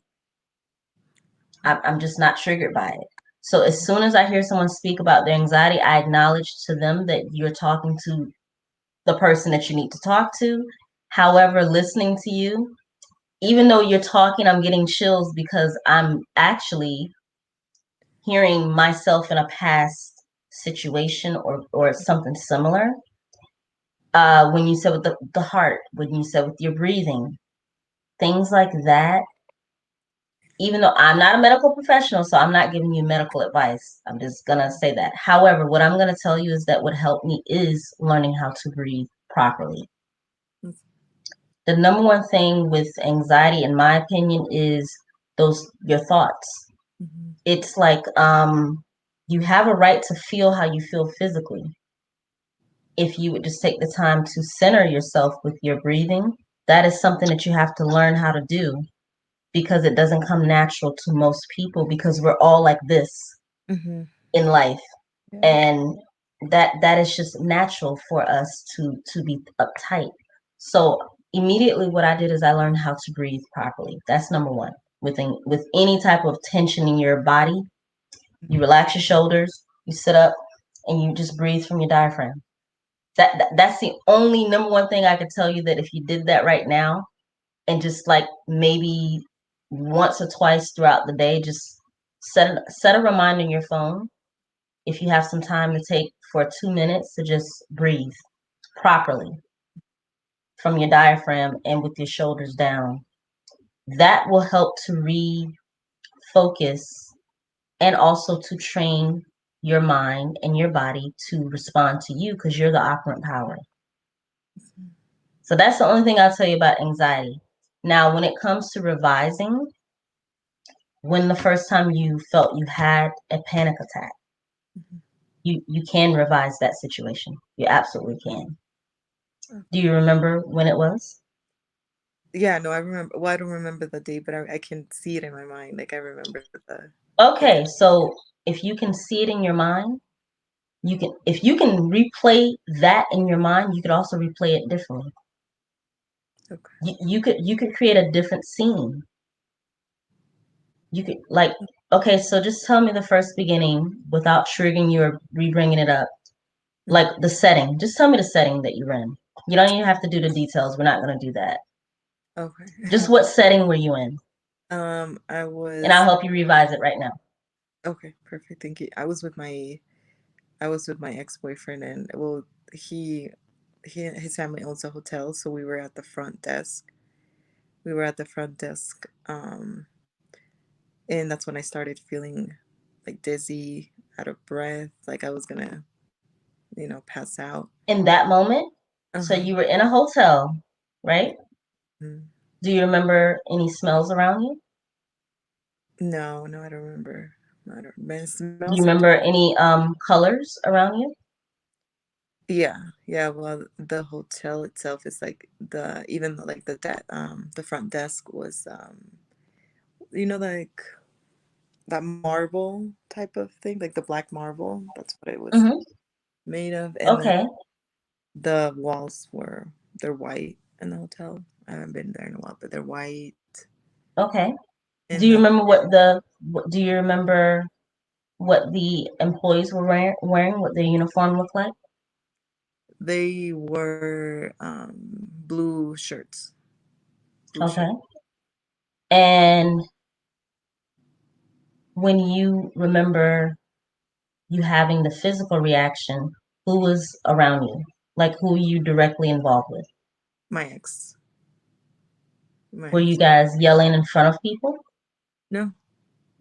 I'm just not triggered by it. So as soon as I hear someone speak about their anxiety, I acknowledge to them that you're talking to the person that you need to talk to. However, listening to you, even though you're talking, I'm getting chills because I'm actually hearing myself in a past situation or something similar. When you said with the heart, when you said with your breathing, things like that, even though I'm not a medical professional, so I'm not giving you medical advice. I'm just gonna say that. However, what I'm gonna tell you is that what helped me is learning how to breathe properly. The number one thing with anxiety, in my opinion, is those your thoughts. Mhm. It's like you have a right to feel how you feel physically. If you would just take the time to center yourself with your breathing, that is something that you have to learn how to do because it doesn't come natural to most people because we're all like this Mhm. in life. Yeah. And that is just natural for us to be uptight. So immediately what I did is I learned how to breathe properly. That's number one. with any type of tension in your body, you relax your shoulders, you sit up, and you just breathe from your diaphragm. That's the only number one thing I could tell you, that if you did that right now, and just like maybe once or twice throughout the day, just set a reminder in your phone, if you have some time to take for 2 minutes to just breathe properly from your diaphragm and with your shoulders down. That will help to refocus and also to train your mind and your body to respond to you, because you're the operant power. So that's the only thing I'll tell you about anxiety. Now, when it comes to revising, when the first time you felt you had a panic attack, you can revise that situation. You absolutely can. Do you remember when it was? Yeah, no, I remember. Well, I don't remember the date, but I can see it in my mind. Like I remember the Okay, so if you can see it in your mind, if you can replay that in your mind, you could also replay it differently. Okay. You could create a different scene. You could, like, okay, so just tell me the first beginning without triggering you or re-bringing it up. Like the setting. Just tell me the setting that you're in. You don't even have to do the details. We're not going to do that. Okay. Just what setting were you in? I And I'll was help you revise it right now. okay, perfect. Thank you. I was with my ex-boyfriend, and well, his family owns a hotel, so we were at the front desk. And that's when I started feeling like dizzy, out of breath, like I was gonna, pass out. In that moment, so Uh-huh. you were in a hotel, right? Mm. Do you remember any smells around you? No, no, I don't remember. I don't. But it Do smells you like remember any colors around you? yeah, yeah. Well, the hotel itself is like like the front desk was like that marble type of thing, like the black marble. That's what it was Mm-hmm. made of, and then Okay. the walls they're white in the hotel. I haven't been there in a while, but they're white. Okay. Do And you remember do you remember what the employees were wearing, what their uniform looked like? they were blue shirts, blue Okay. shirt. And when you remember you having the physical reaction, who was around you? Like, who you directly involved with? My ex, my Were you ex. guys yelling in front of people? No,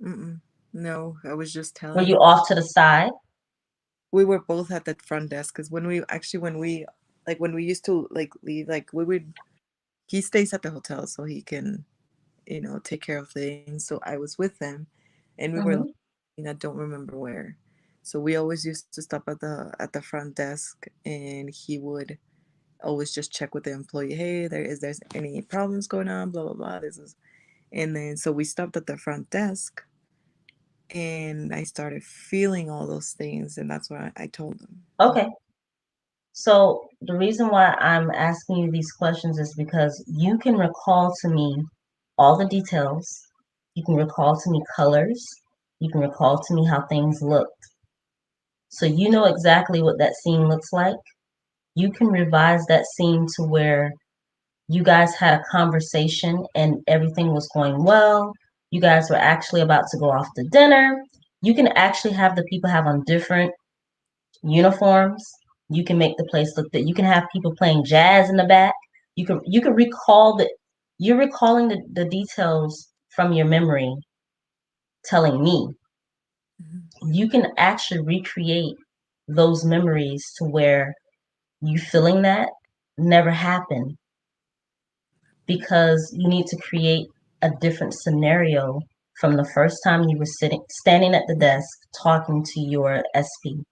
mm-mm. No, I was just Were telling you him. off to the side? We were both at the front desk because when we used to like leave, like we would. He stays at the hotel so he can take care of things. So I was with them, and we were Mm-hmm. leaving, I don't remember where. So we always used to stop at the front desk, and he would always just check with the employee, hey, there's any problems going on, blah blah blah. This is And then so we stopped at the front desk, and I started feeling all those things, and that's what I told him. Okay. So the reason why I'm asking you these questions is because you can recall to me all the details. You can recall to me colors. You can recall to me how things looked. So you know exactly what that scene looks like. You can revise that scene to where you guys had a conversation and everything was going well. You guys were actually about to go off to dinner. You can actually have the people have on different uniforms. You can make the place look that you can have people playing jazz in the back. You can recall that you're recalling the details from your memory telling me. Mhm. You can actually recreate those memories to where you feeling that never happened, because you need to create a different scenario from the first time you were standing at the desk talking to your SP.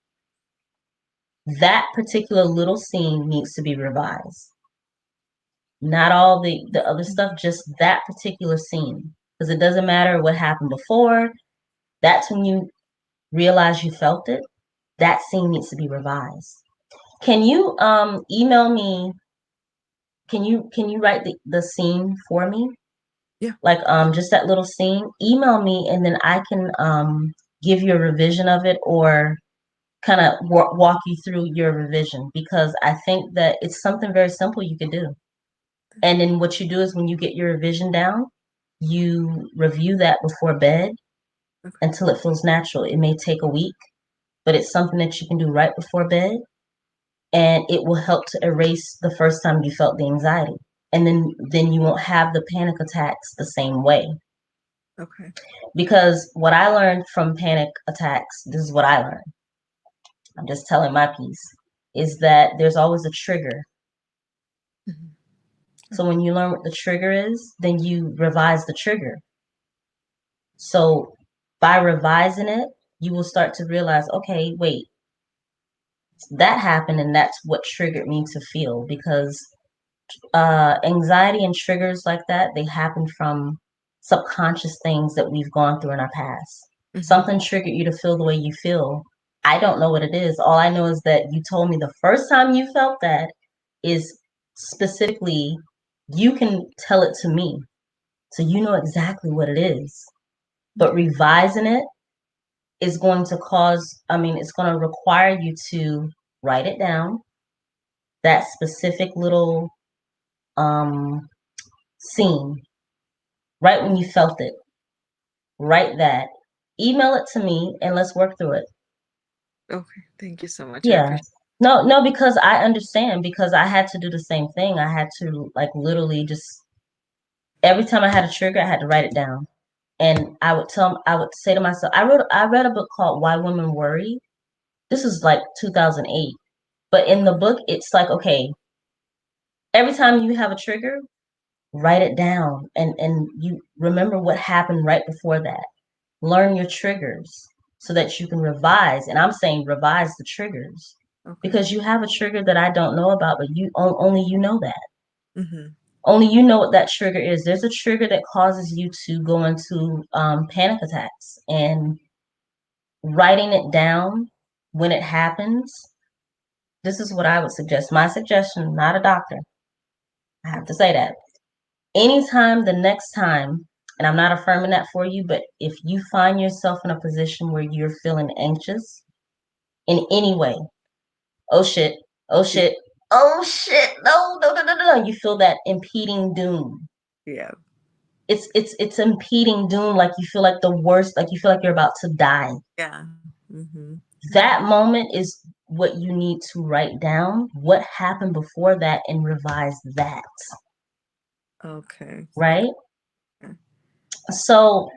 That particular little scene needs to be revised. Not all the other stuff, just that particular scene. Because it doesn't matter what happened before. That's when you realize you felt it. That scene needs to be revised. Can you email me? Can you write the scene for me? Yeah. like just that little scene, email me and then I can give you a revision of it or kind of walk you through your revision because I think that it's something very simple you can do. And then what you do is when you get your revision down, you review that before bed Okay. until it feels natural. It may take a week, but it's something that you can do right before bed and it will help to erase the first time you felt the anxiety. And then you won't have the panic attacks the same way. Okay. Because what I learned from panic attacks, this is what I learned. I'm just telling my piece, is that there's always a trigger. Mhm. So when you learn what the trigger is, then you revise the trigger. So by revising it, you will start to realize, okay, wait, that happened and that's what triggered me to feel because anxiety and triggers like that, they happen from subconscious things that we've gone through in our past. Mhm. Something triggered you to feel the way you feel. I don't know what it is. All I know is that you told me the first time you felt that is specifically, you can tell it to me. So you know exactly what it is. But revising it is going to it's going to require you to write it down, that specific little um, scene, right when you felt it. Write that, email it to me, and let's work through it. Okay. Thank you so much. I Yeah. appreciate No, no, because I understand because I had to do the same thing. I had to like literally just every time I had a trigger, I had to write it down. And I would say to myself, I read a book called Why Women Worry. This is like 2008. But in the book, it's like, okay, every time you have a trigger, write it down and you remember what happened right before that. Learn your triggers so that you can revise. And I'm saying revise the triggers Okay. because you have a trigger that I don't know about, but only you know that. Mhm. Only you know what that trigger is. There's a trigger that causes you to go into panic attacks, and writing it down when it happens. This is what I would suggest. My suggestion, not a doctor. I have to say that. Anytime the next time, and I'm not affirming that for you, but if you find yourself in a position where you're feeling anxious in any way, oh shit, oh Yeah. shit, oh shit, no, no, no, no, no, you feel that impeding doom. Yeah. It's impeding doom, like you feel like the worst, like you feel like you're about to die. Yeah. Mhm. That moment is what you need to write down what happened before that and revise that, Okay. right? So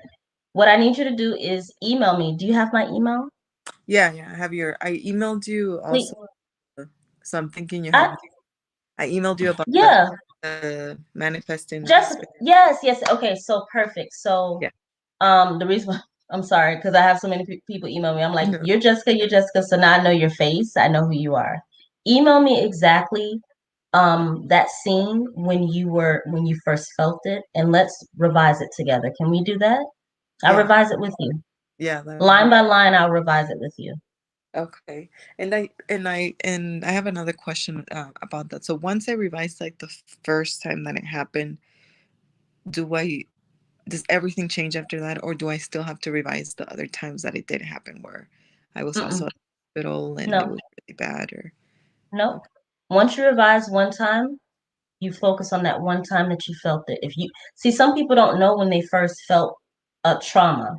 what I need you to do is email me. Do you have my email? Yeah, yeah. I emailed you Please, also, so I'm thinking you I, have. I emailed you about yeah, manifesting the just husband. yes, yes. Okay, so perfect. So Yeah. the reason I'm sorry because I have so many people email me. I'm like, No. you're Jessica. So now I know your face. I know who you are. Email me exactly that scene when you first felt it, and let's revise it together. Can we do that? I'll Yeah. revise it with you. Yeah, that would be Line by line, I'll revise it with you. okay. And I have another question about that. So once I revised like the first time that it happened, do I does everything change after that, or do I still have to revise the other times that it did happen where I was Mm-mm. also at the hospital and it No, was really bad or no. okay. Once you revise one time, you focus on that one time that you felt it. If you see, some people don't know when they first felt a trauma.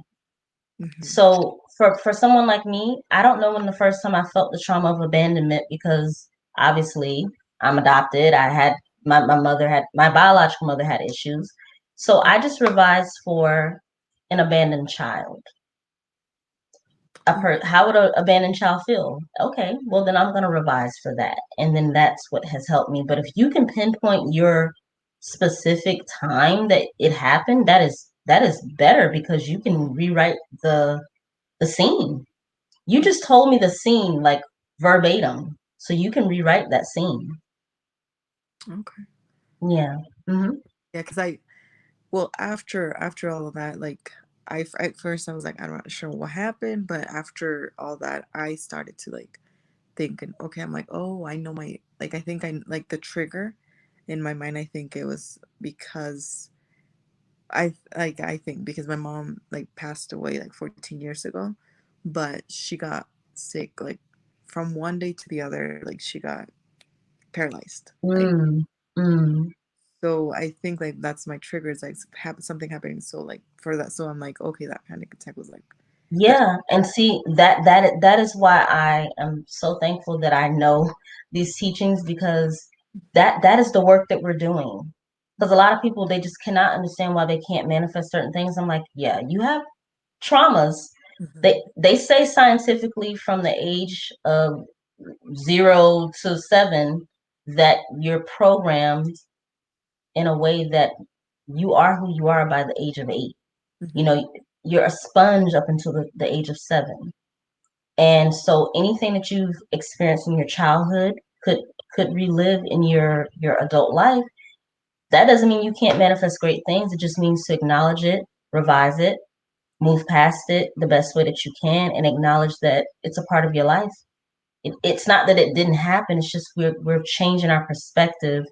Hmm. So for someone like me, I don't know when the first time I felt the trauma of abandonment because obviously I'm adopted. I had my mother had my biological mother had issues. So I just revised for an abandoned child. How would an abandoned child feel? Okay, well then I'm going to revise for that. And then that's what has helped me. But if you can pinpoint your specific time that it happened, that is better because you can rewrite the scene. You just told me the scene like verbatim, so you can rewrite that scene. Okay. Yeah. Hmm. Yeah, because well after all of that, like at first I was like I'm not sure what happened, but after all that I started to like thinking, okay, I'm like, oh, I know my like I think I like the trigger in my mind. I think it was because I think because my mom like passed away like 14 years ago, but she got sick like from one day to the other, like she got paralyzed. Like Mm, mm. so I think like that's my triggers, like something happening. So like for that, so I'm like, okay, that panic attack was like that's Yeah, and see that is why I am so thankful that I know these teachings, because that is the work that we're doing. Because a lot of people, they just cannot understand why they can't manifest certain things. I'm like, yeah, you have traumas. hmm They say scientifically from the age of 0 to 7 that you're programmed in a way that you are who you are by the age of 8. You hmm know, you're a sponge up until the age of 7. And so anything that you've experienced in your childhood could relive in your adult life. That doesn't mean you can't manifest great things. It just means to acknowledge it, revise it, move past it the best way that you can, and acknowledge that it's a part of your life. It's not that it didn't happen. It's just we're changing our perspective.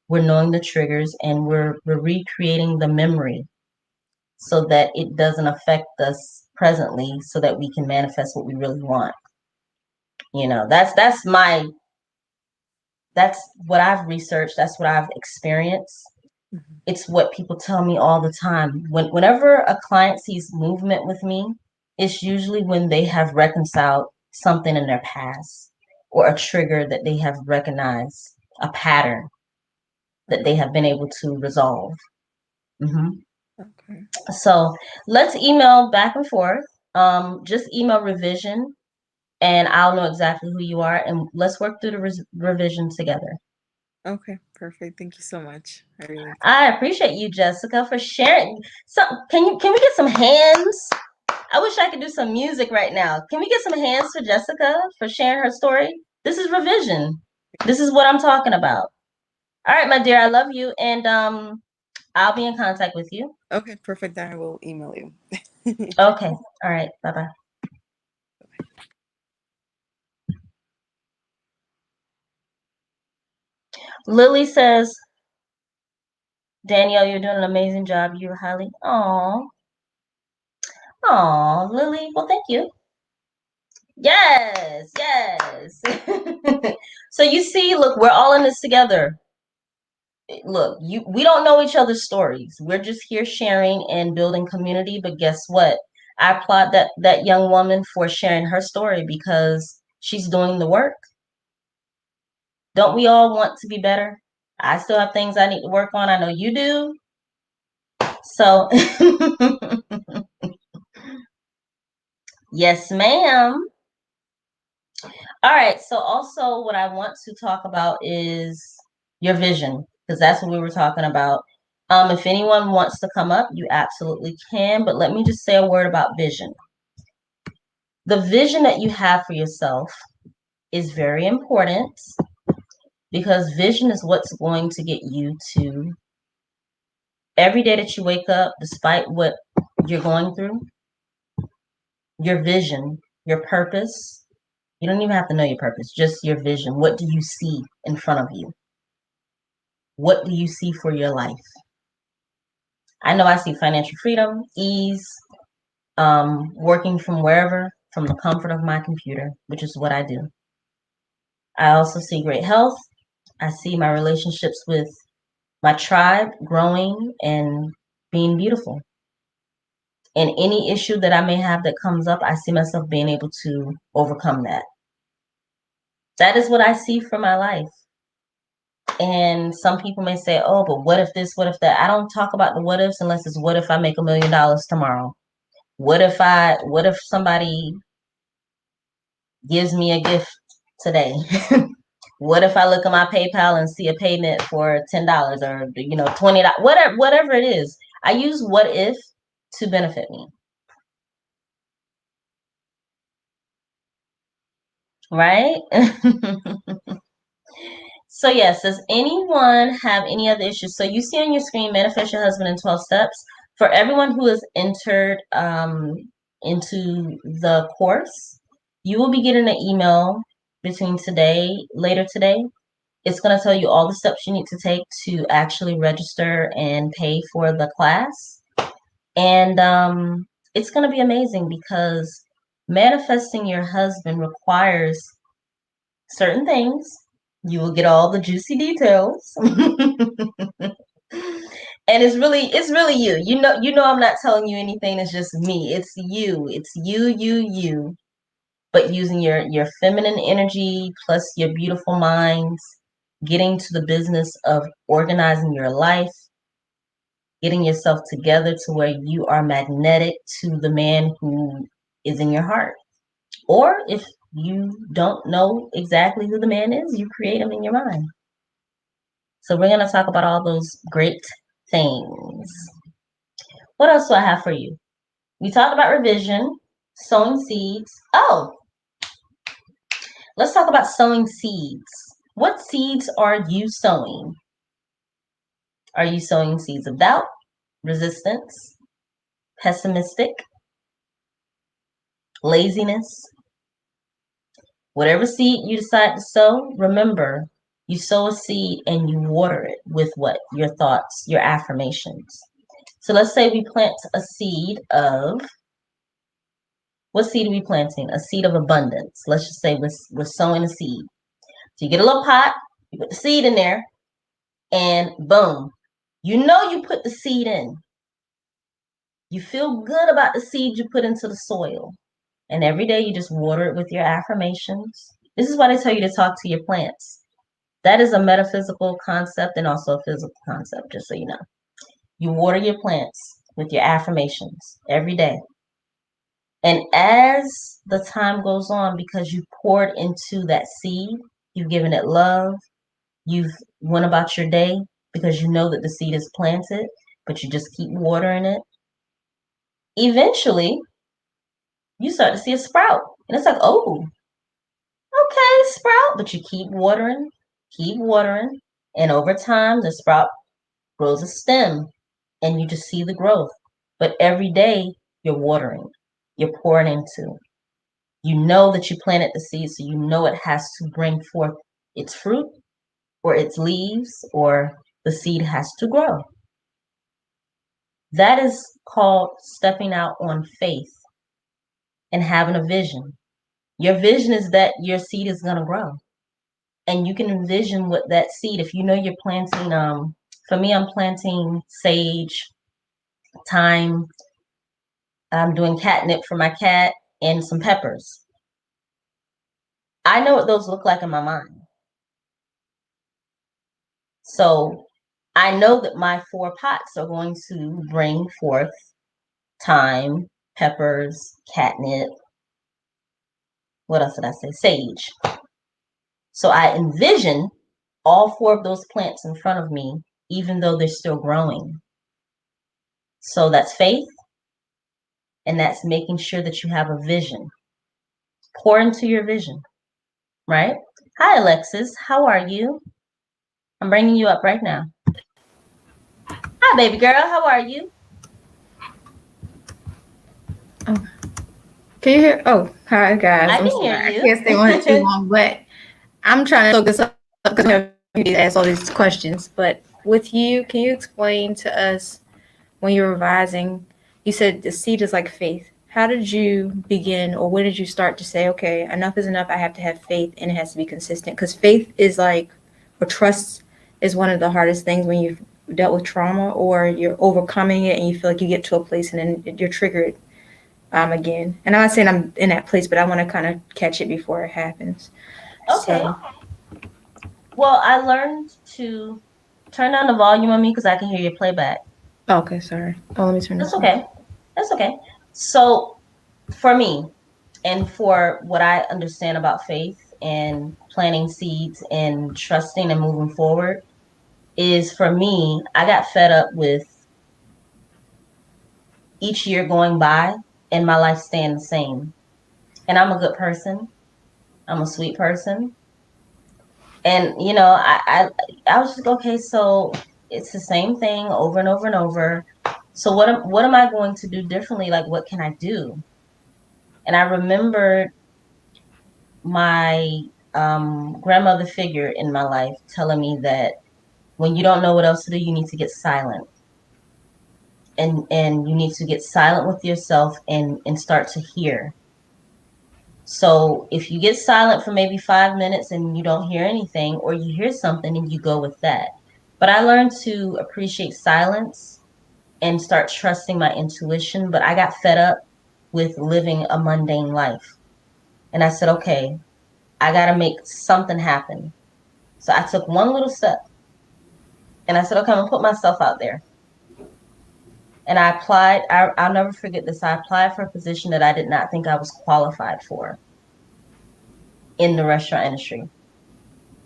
We're knowing the triggers, and we're recreating the memory so that it doesn't affect us presently, so that we can manifest what we really want. That's what I've researched. That's what I've experienced. hmm It's what people tell me all the time. Whenever a client sees movement with me, it's usually when they have reconciled something in their past, or a trigger that they have recognized, a pattern that they have been able to resolve. hmm Okay. So let's email back and forth. Just email revision, and I'll know exactly who you are, and let's work through the revision together. Okay. Perfect. Thank you so much. I really I appreciate you, Jessica, for sharing. So, can we get some hands? I wish I could do some music right now. Can we get some hands for Jessica for sharing her story? This is revision. This is what I'm talking about. All right, my dear, I love you, and I'll be in contact with you. okay. Perfect. Then I will email you. Okay. All right. Bye bye. Lily says, Danielle, you're doing an amazing job. You're highly. Aw, Lily. Well, thank you. Yes, yes. So you see, look, we're all in this together. Look, we don't know each other's stories. We're just here sharing and building community. But guess what? I applaud that young woman for sharing her story, because she's doing the work. Don't we all want to be better? I still have things I need to work on. I know you do. So, yes, ma'am. All right. So also what I want to talk about is your vision, because that's what we were talking about. If anyone wants to come up, you absolutely can, but let me just say a word about vision. The vision that you have for yourself is very important, because vision is what's going to get you to every day that you wake up, despite what you're going through, your vision, your purpose. You don't even have to know your purpose, just your vision. What do you see in front of you? What do you see for your life? I know I see financial freedom, ease, working from wherever, from the comfort of my computer, which is what I do. I also see great health. I see my relationships with my tribe growing and being beautiful. And any issue that I may have that comes up, I see myself being able to overcome that. That is what I see for my life. And some people may say, oh, but what if this, what if that? I don't talk about the what ifs unless it's what if I make $1 million tomorrow? What if somebody gives me a gift today? What if I look at my PayPal and see a payment for $10, or $20, whatever it is. I use what if to benefit me, right? So yes, does anyone have any other issues? So you see on your screen, Manifest Your Husband in 12 Steps. For everyone who has entered into the course, you will be getting an email later today. It's going to tell you all the steps you need to take to actually register and pay for the class. And it's going to be amazing because manifesting your husband requires certain things. You will get all the juicy details. And it's really you. You know I'm not telling you anything, it's just me. It's you. It's you. But using your feminine energy plus your beautiful minds, getting to the business of organizing your life, getting yourself together to where you are magnetic to the man who is in your heart. Or if you don't know exactly who the man is, you create him in your mind. So we're going to talk about all those great things. What else do I have for you? We talked about revision, sowing seeds. Oh, let's talk about sowing seeds. What seeds are you sowing? Are you sowing seeds of doubt, resistance, pessimistic, laziness? Whatever seed you decide to sow, remember, you sow a seed and you water it with what? Your thoughts, your affirmations. So let's say we plant a seed of, what seed are we planting? A seed of abundance. Let's just say we're sowing a seed. So you get a little pot, you put the seed in there, and boom, you know you put the seed in. You feel good about the seed you put into the soil. And every day you just water it with your affirmations. This is why they tell you to talk to your plants. That is a metaphysical concept and also a physical concept, just so you know. You water your plants with your affirmations every day. And as the time goes on, because you poured into that seed, you've given it love, you've went about your day because you know that the seed is planted, but you just keep watering it. Eventually, you start to see a sprout. And it's like, oh, okay, sprout. But you keep watering. And over time, the sprout grows a stem and you just see the growth. But every day, you're watering, you're pouring into. You know that you planted the seed, so you know it has to bring forth its fruit or its leaves, or the seed has to grow. That is called stepping out on faith and having a vision. Your vision is that your seed is going to grow. And you can envision what that seed, if you know you're planting, for me, I'm planting sage, thyme, I'm doing catnip for my cat, and some peppers. I know what those look like in my mind. So I know that my 4 pots are going to bring forth thyme, peppers, catnip. What else did I say? Sage. So I envision all 4 of those plants in front of me, even though they're still growing. So that's faith, and that's making sure that you have a vision. Pour into your vision, right? Hi, Alexis. How are you? I'm bringing you up right now. Hi, baby girl. How are you? Oh, can you hear? Oh, hi guys. I I'm can hear sorry. I you. can't stay on it too long, but I'm trying to soak this up because we have to ask all these questions. But with you, can you explain to us when you're revising? You said the seed is like faith. How did you begin, or when did you start to say, okay, enough is enough? I have to have faith, and it has to be consistent. Because faith is like, or trust is one of the hardest things when you've dealt with trauma, or you're overcoming it, and you feel like you get to a place, and then you're triggered again. And I'm not saying I'm in that place, but I want to kind of catch it before it happens. Okay. So, Well, I learned to turn down the volume on me because I can hear your playback. okay, sorry. Oh, let me turn That's this okay. That's okay. So for me, and for what I understand about faith and planting seeds and trusting and moving forward, is for me, I got fed up with each year going by and my life staying the same. And I'm a good person. I'm a sweet person. And I was just like, okay, so it's the same thing over and over and over. So what am I going to do differently? Like, what can I do? And I remembered my grandmother figure in my life telling me that when you don't know what else to do, you need to get silent. and you need to get silent with yourself and start to hear. So if you get silent for maybe 5 minutes and you don't hear anything, or you hear something and you go with that. But I learned to appreciate silence and start trusting my intuition. But I got fed up with living a mundane life. And I said, okay, I got to make something happen. So I took one little step and I said, okay, I'm going to put myself out there. And I applied. I'll never forget this. I applied for a position that I did not think I was qualified for in the restaurant industry.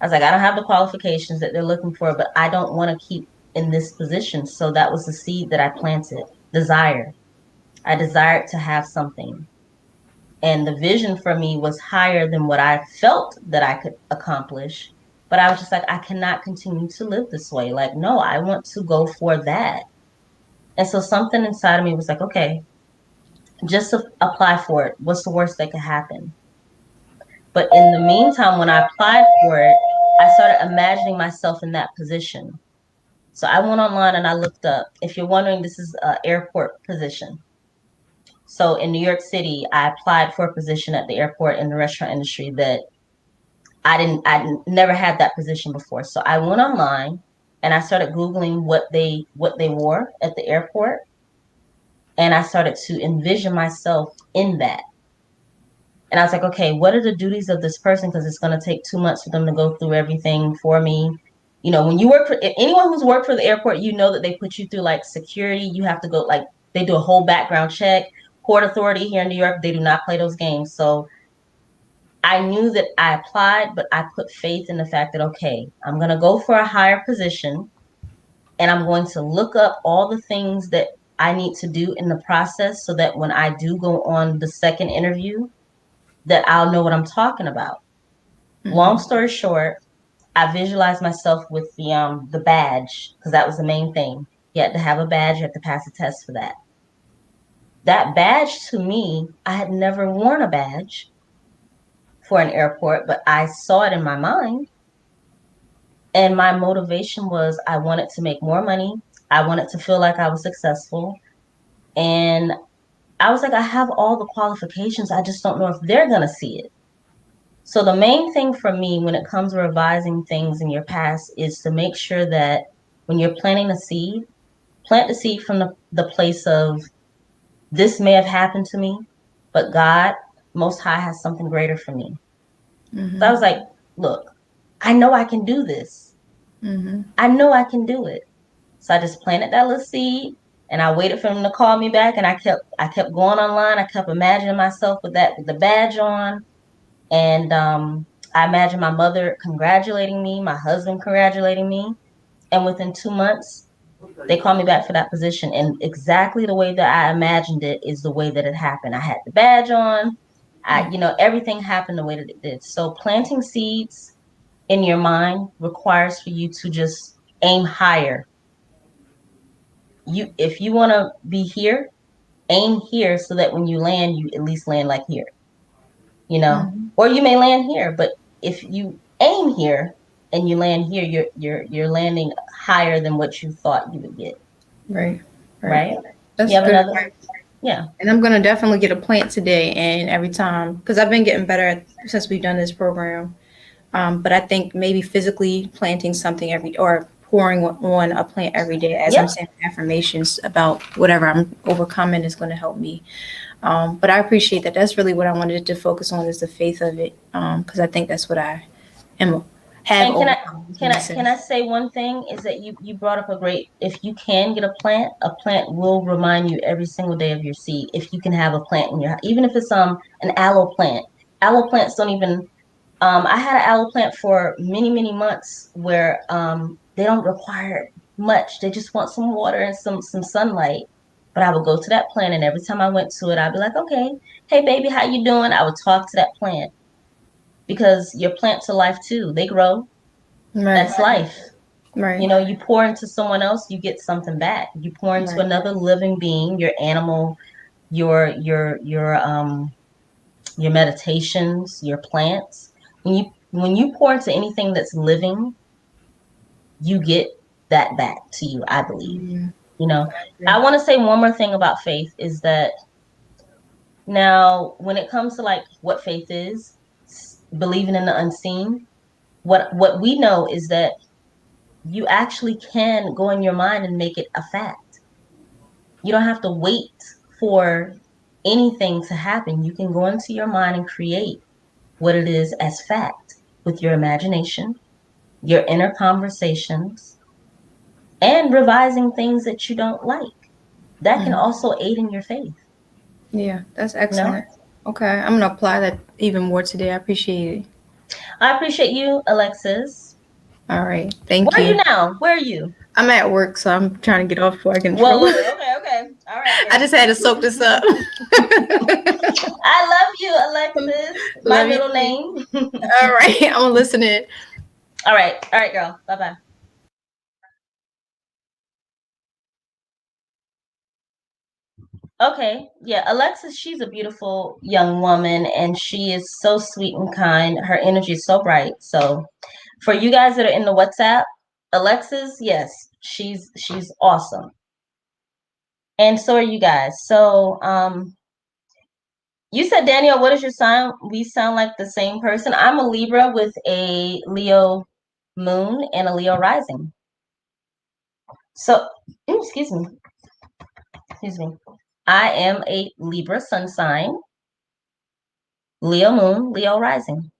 I was like, I don't have the qualifications that they're looking for, but I don't want to keep in this position. So that was the seed that I planted. Desire. I desired to have something. And the vision for me was higher than what I felt that I could accomplish. But I was just like, I cannot continue to live this way. Like, no, I want to go for that. And so something inside of me was like, okay, just apply for it. What's the worst that could happen? But in the meantime, when I applied for it, I started imagining myself in that position. So I went online and I looked up. If you're wondering, this is an airport position. So in New York City, I applied for a position at the airport in the restaurant industry that I never had that position before. So I went online and I started Googling what they wore at the airport. And I started to envision myself in that. And I was like, okay, what are the duties of this person? Because it's going to take 2 months for them to go through everything for me. You know, when you work for anyone who's worked for the airport, you know that they put you through like security. You have to go, like, they do a whole background check. Port Authority here in New York, they do not play those games. So I knew that I applied, but I put faith in the fact that, okay, I'm going to go for a higher position and I'm going to look up all the things that I need to do in the process so that when I do go on the second interview, that I'll know what I'm talking about. Mm-hmm. Long story short, I visualized myself with the badge, because that was the main thing. You had to have a badge, you had to pass a test for that. That badge, to me, I had never worn a badge for an airport, but I saw it in my mind. And my motivation was I wanted to make more money. I wanted to feel like I was successful. And I was like, I have all the qualifications. I just don't know if they're going to see it. So the main thing for me when it comes to revising things in your past is to make sure that when you're planting a seed, plant the seed from the place of, this may have happened to me, but God, Most High, has something greater for me. Mm-hmm. So I was like, look, I know I can do this. Mm-hmm. I know I can do it. So I just planted that little seed and I waited for him to call me back, and I kept going online. I kept imagining myself with the badge on. And I imagined my mother congratulating me, my husband congratulating me. And within 2 months, they called me back for that position. And exactly the way that I imagined it is the way that it happened. I had the badge on. Everything happened the way that it did. So planting seeds in your mind requires for you to just aim higher. If you want to be here, aim here so that when you land, you at least land like here. Mm-hmm. Or you may land here, but if you aim here and you land here, you're landing higher than what you thought you would get. Right. That's you have good. Another? Yeah. And I'm gonna definitely get a plant today, and every time, because I've been getting better since we've done this program. But I think maybe physically planting something or pouring on a plant every day as I'm saying affirmations about whatever I'm overcoming is going to help me. But I appreciate that. That's really what I wanted to focus on, is the faith of it, because I think that's what I am. And can I say one thing is that you brought up if you can get a plant will remind you every single day of your seed. If you can have a plant in your house, even if it's an aloe plant. Aloe plants don't even. I had an aloe plant for many, many months where they don't require much. They just want some water and some sunlight. But I would go to that plant, and every time I went to it, I'd be like, okay, hey, baby, how you doing? I would talk to that plant, because your plants are life, too. They grow. Right. That's life. Right. You pour into someone else, you get something back. You pour into another living being, your animal, your meditations, your plants. When you pour into anything that's living, you get that back to you, I believe. You know, I want to say one more thing about faith is that now when it comes to like what faith is, believing in the unseen, what we know is that you actually can go in your mind and make it a fact. You don't have to wait for anything to happen. You can go into your mind and create what it is as fact with your imagination, your inner conversations, and revising things that you don't like. That can also aid in your faith. Yeah, that's You know? excellent. Okay, I'm gonna apply that even more today. I appreciate it. I appreciate you, Alexis. All right, thank Where are you you. now? Where are you? I'm at work, so I'm trying to get off before I get in Well, trouble. okay. All right, I girl. just had to soak this up. I love you, Alexis. My Love you middle too. name. All right, I'm gonna listen in. All right, girl. Bye-bye. Okay, yeah, Alexis, she's a beautiful young woman and she is so sweet and kind. Her energy is so bright. So, for you guys that are in the WhatsApp, Alexis, yes, she's awesome. And so are you guys. So, you said, Daniel, what is your sign? We sound like the same person. I'm a Libra with a Leo moon and a Leo rising. So, excuse me. I am a Libra sun sign, Leo moon, Leo rising.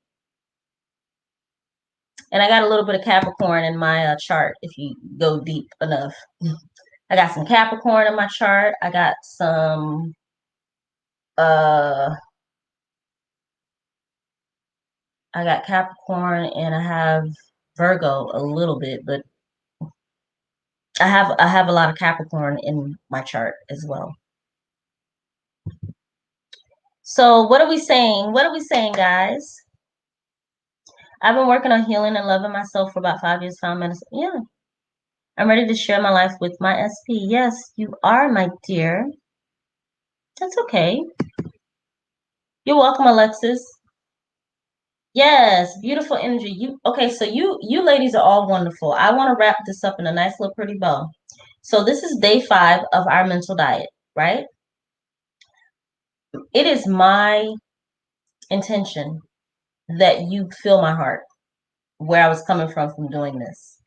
And I got a little bit of Capricorn in my chart if you go deep enough. I got some Capricorn in my chart. I got some I got Capricorn and I have Virgo a little bit, but I have a lot of Capricorn in my chart as well. So what are we saying? What are we saying, guys? I've been working on healing and loving myself for about 5 years. Found medicine. Yeah. I'm ready to share my life with my SP. Yes, you are, my dear. That's okay. You're welcome, Alexis. Yes, beautiful energy. You okay, so you ladies are all wonderful. I want to wrap this up in a nice little pretty bow. So this is day 5 of our mental diet, right? It is my intention that you feel my heart, where I was coming from doing this.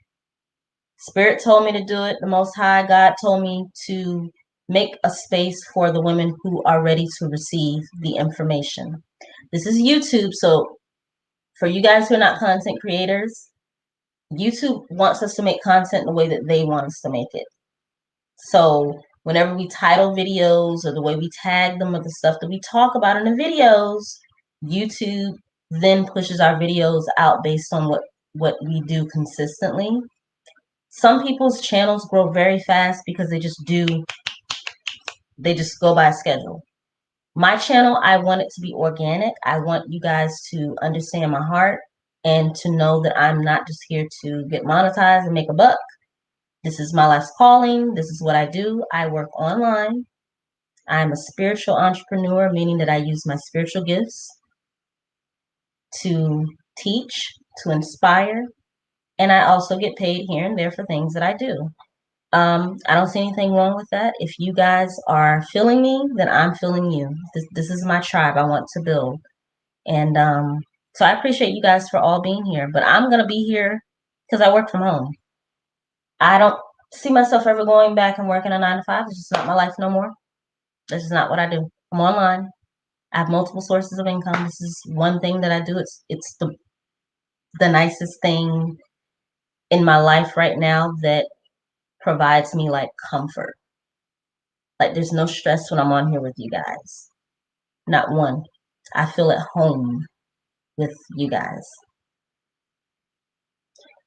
Spirit told me to do it. The Most High God told me to make a space for the women who are ready to receive the information. This is YouTube, so for you guys who are not content creators, YouTube wants us to make content the way that they want us to make it. So whenever we title videos or the way we tag them or the stuff that we talk about in the videos, YouTube then pushes our videos out based on what we do consistently. Some people's channels grow very fast because they just go by a schedule. My channel, I want it to be organic. I want you guys to understand my heart and to know that I'm not just here to get monetized and make a buck. This is my life's calling. This is what I do. I work online. I'm a spiritual entrepreneur, meaning that I use my spiritual gifts to teach, to inspire, and I also get paid here and there for things that I do. I don't see anything wrong with that. If you guys are feeling me, then I'm feeling you. This is my tribe I want to build. And so I appreciate you guys for all being here. But I'm going to be here because I work from home. I don't see myself ever going back and working a 9 to 5. It's just not my life no more. This is not what I do. I'm online. I have multiple sources of income. This is one thing that I do. It's the nicest thing in my life right now that provides me like comfort. Like there's no stress when I'm on here with you guys. Not one. I feel at home with you guys.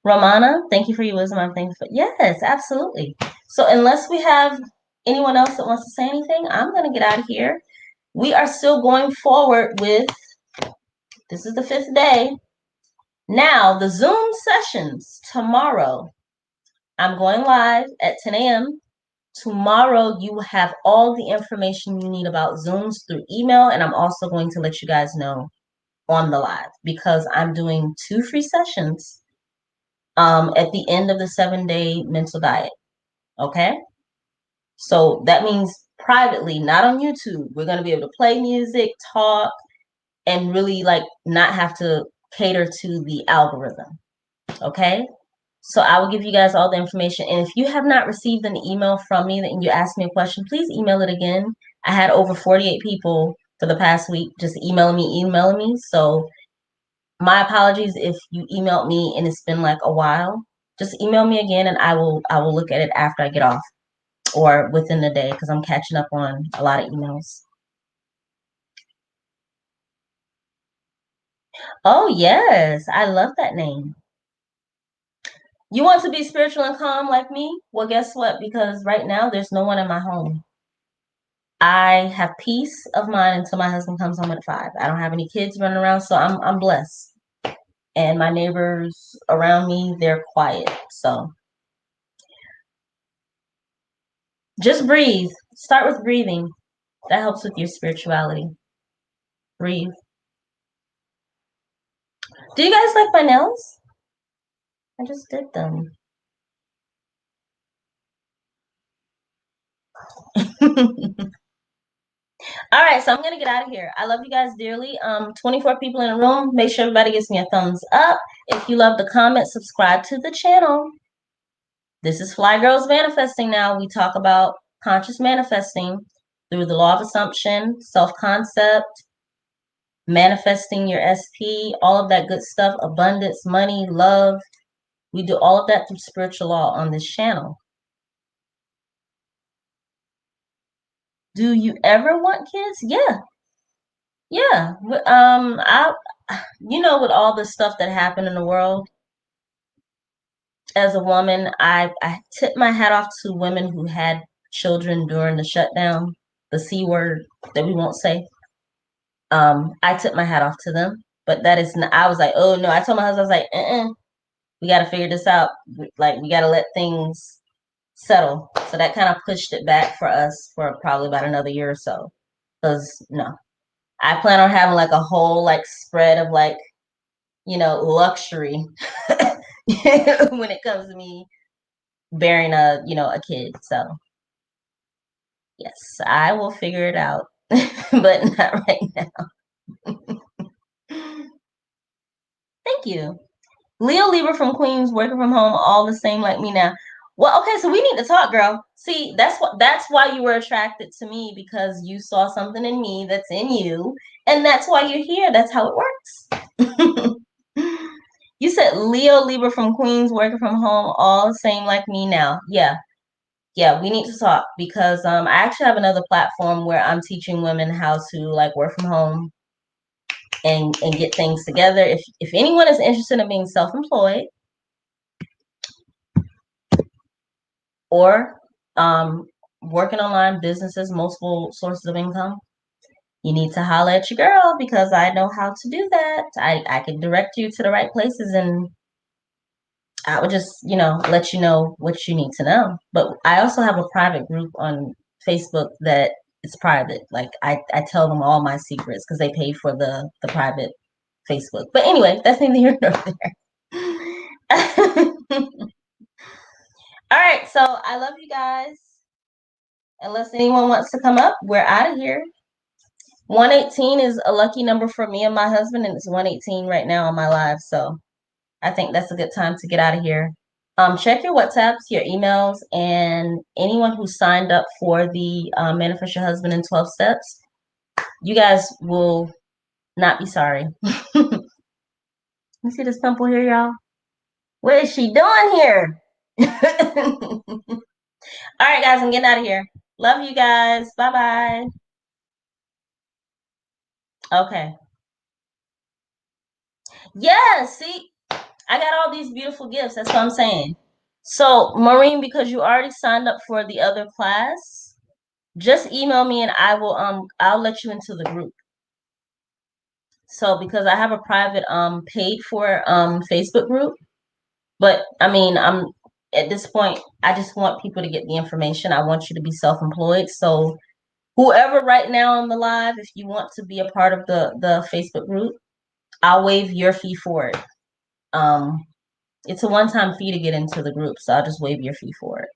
Romana, thank you for your wisdom. I'm thankful. Yes, absolutely. So unless we have anyone else that wants to say anything, I'm going to get out of here. We are still going forward with, this is the 5th day. Now, the Zoom sessions tomorrow. I'm going live at 10 a.m. Tomorrow, you will have all the information you need about Zooms through email, and I'm also going to let you guys know on the live because I'm doing 2 free sessions at the end of the 7-day mental diet. Okay? So that means privately, not on YouTube. We're going to be able to play music, talk, and really like not have to cater to the algorithm. Okay? So I will give you guys all the information. And if you have not received an email from me and you ask me a question, please email it again. I had over 48 people for the past week just emailing me. So my apologies if you emailed me and it's been like a while. Just email me again and I will look at it after I get off or within the day because I'm catching up on a lot of emails. Oh, yes. I love that name. You want to be spiritual and calm like me? Well, guess what? Because right now there's no one in my home. I have peace of mind until my husband comes home at 5. I don't have any kids running around, so I'm blessed. And my neighbors around me, they're quiet. So just breathe. Start with breathing. That helps with your spirituality. Breathe. Do you guys like my nails? I just did them. All right, so I'm gonna get out of here. I love you guys dearly. 24 people in the room. Make sure everybody gives me a thumbs up. If you love the comment, subscribe to the channel. This is Fly Girls Manifesting now. We talk about conscious manifesting through the law of assumption, self-concept, manifesting your SP, all of that good stuff, abundance, money, love. We do all of that through spiritual law on this channel. Do you ever want kids? Yeah. Yeah. With all the stuff that happened in the world, as a woman, I tip my hat off to women who had children during the shutdown, the C word that we won't say. I tip my hat off to them, but that is not, I was like, oh no, I told my husband, I was like, we got to figure this out. Like, we got to let things settle. So that kind of pushed it back for us for probably about another year or so. Because, no, I plan on having like a whole like spread of like, luxury when it comes to me bearing a kid. So yes, I will figure it out, but not right now. Thank you. Leo Lieber from Queens, working from home, all the same like me now. Well, okay, so we need to talk, girl. See, that's why you were attracted to me, because you saw something in me that's in you, and that's why you're here. That's how it works. You said Leo Lieber from Queens, working from home, all the same like me now. Yeah, we need to talk because I actually have another platform where I'm teaching women how to like work from home and get things together. If anyone is interested in being self-employed or working online businesses, multiple sources of income, you need to holler at your girl because I know how to do that. I can direct you to the right places, and I would just, let you know what you need to know. But I also have a private group on Facebook that it's private. Like I tell them all my secrets because they pay for the private Facebook. But anyway, that's neither here nor there. All right, so I love you guys. Unless anyone wants to come up, we're out of here. 118 is a lucky number for me and my husband, and it's 118 right now on my live. So I think that's a good time to get out of here. Check your WhatsApps, your emails, and anyone who signed up for the Manifest Your Husband in 12 Steps. You guys will not be sorry. Let me see this pimple here, y'all. What is she doing here? All right, guys, I'm getting out of here. Love you guys. Bye-bye. Okay. Yeah, see, I got all these beautiful gifts. That's what I'm saying. So, Maureen, because you already signed up for the other class, just email me and I'll let you into the group. So because I have a private paid for Facebook group, but I mean, I'm at this point, I just want people to get the information. I want you to be self-employed. So whoever right now on the live, if you want to be a part of the Facebook group, I'll waive your fee for it. It's a one-time fee to get into the group, so I'll just waive your fee for it.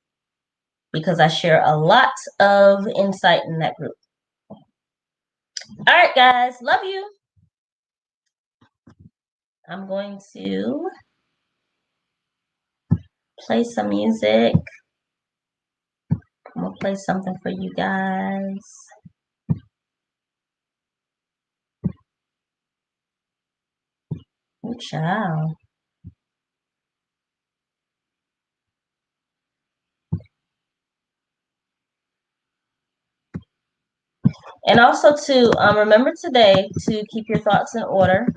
because I share a lot of insight in that group. All right, guys, love you. I'm going to play some music. I'm gonna play something for you guys. Oh, child. And also to remember today to keep your thoughts in order.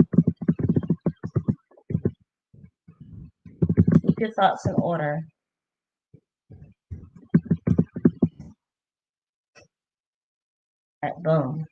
Keep your thoughts in order. All right, boom.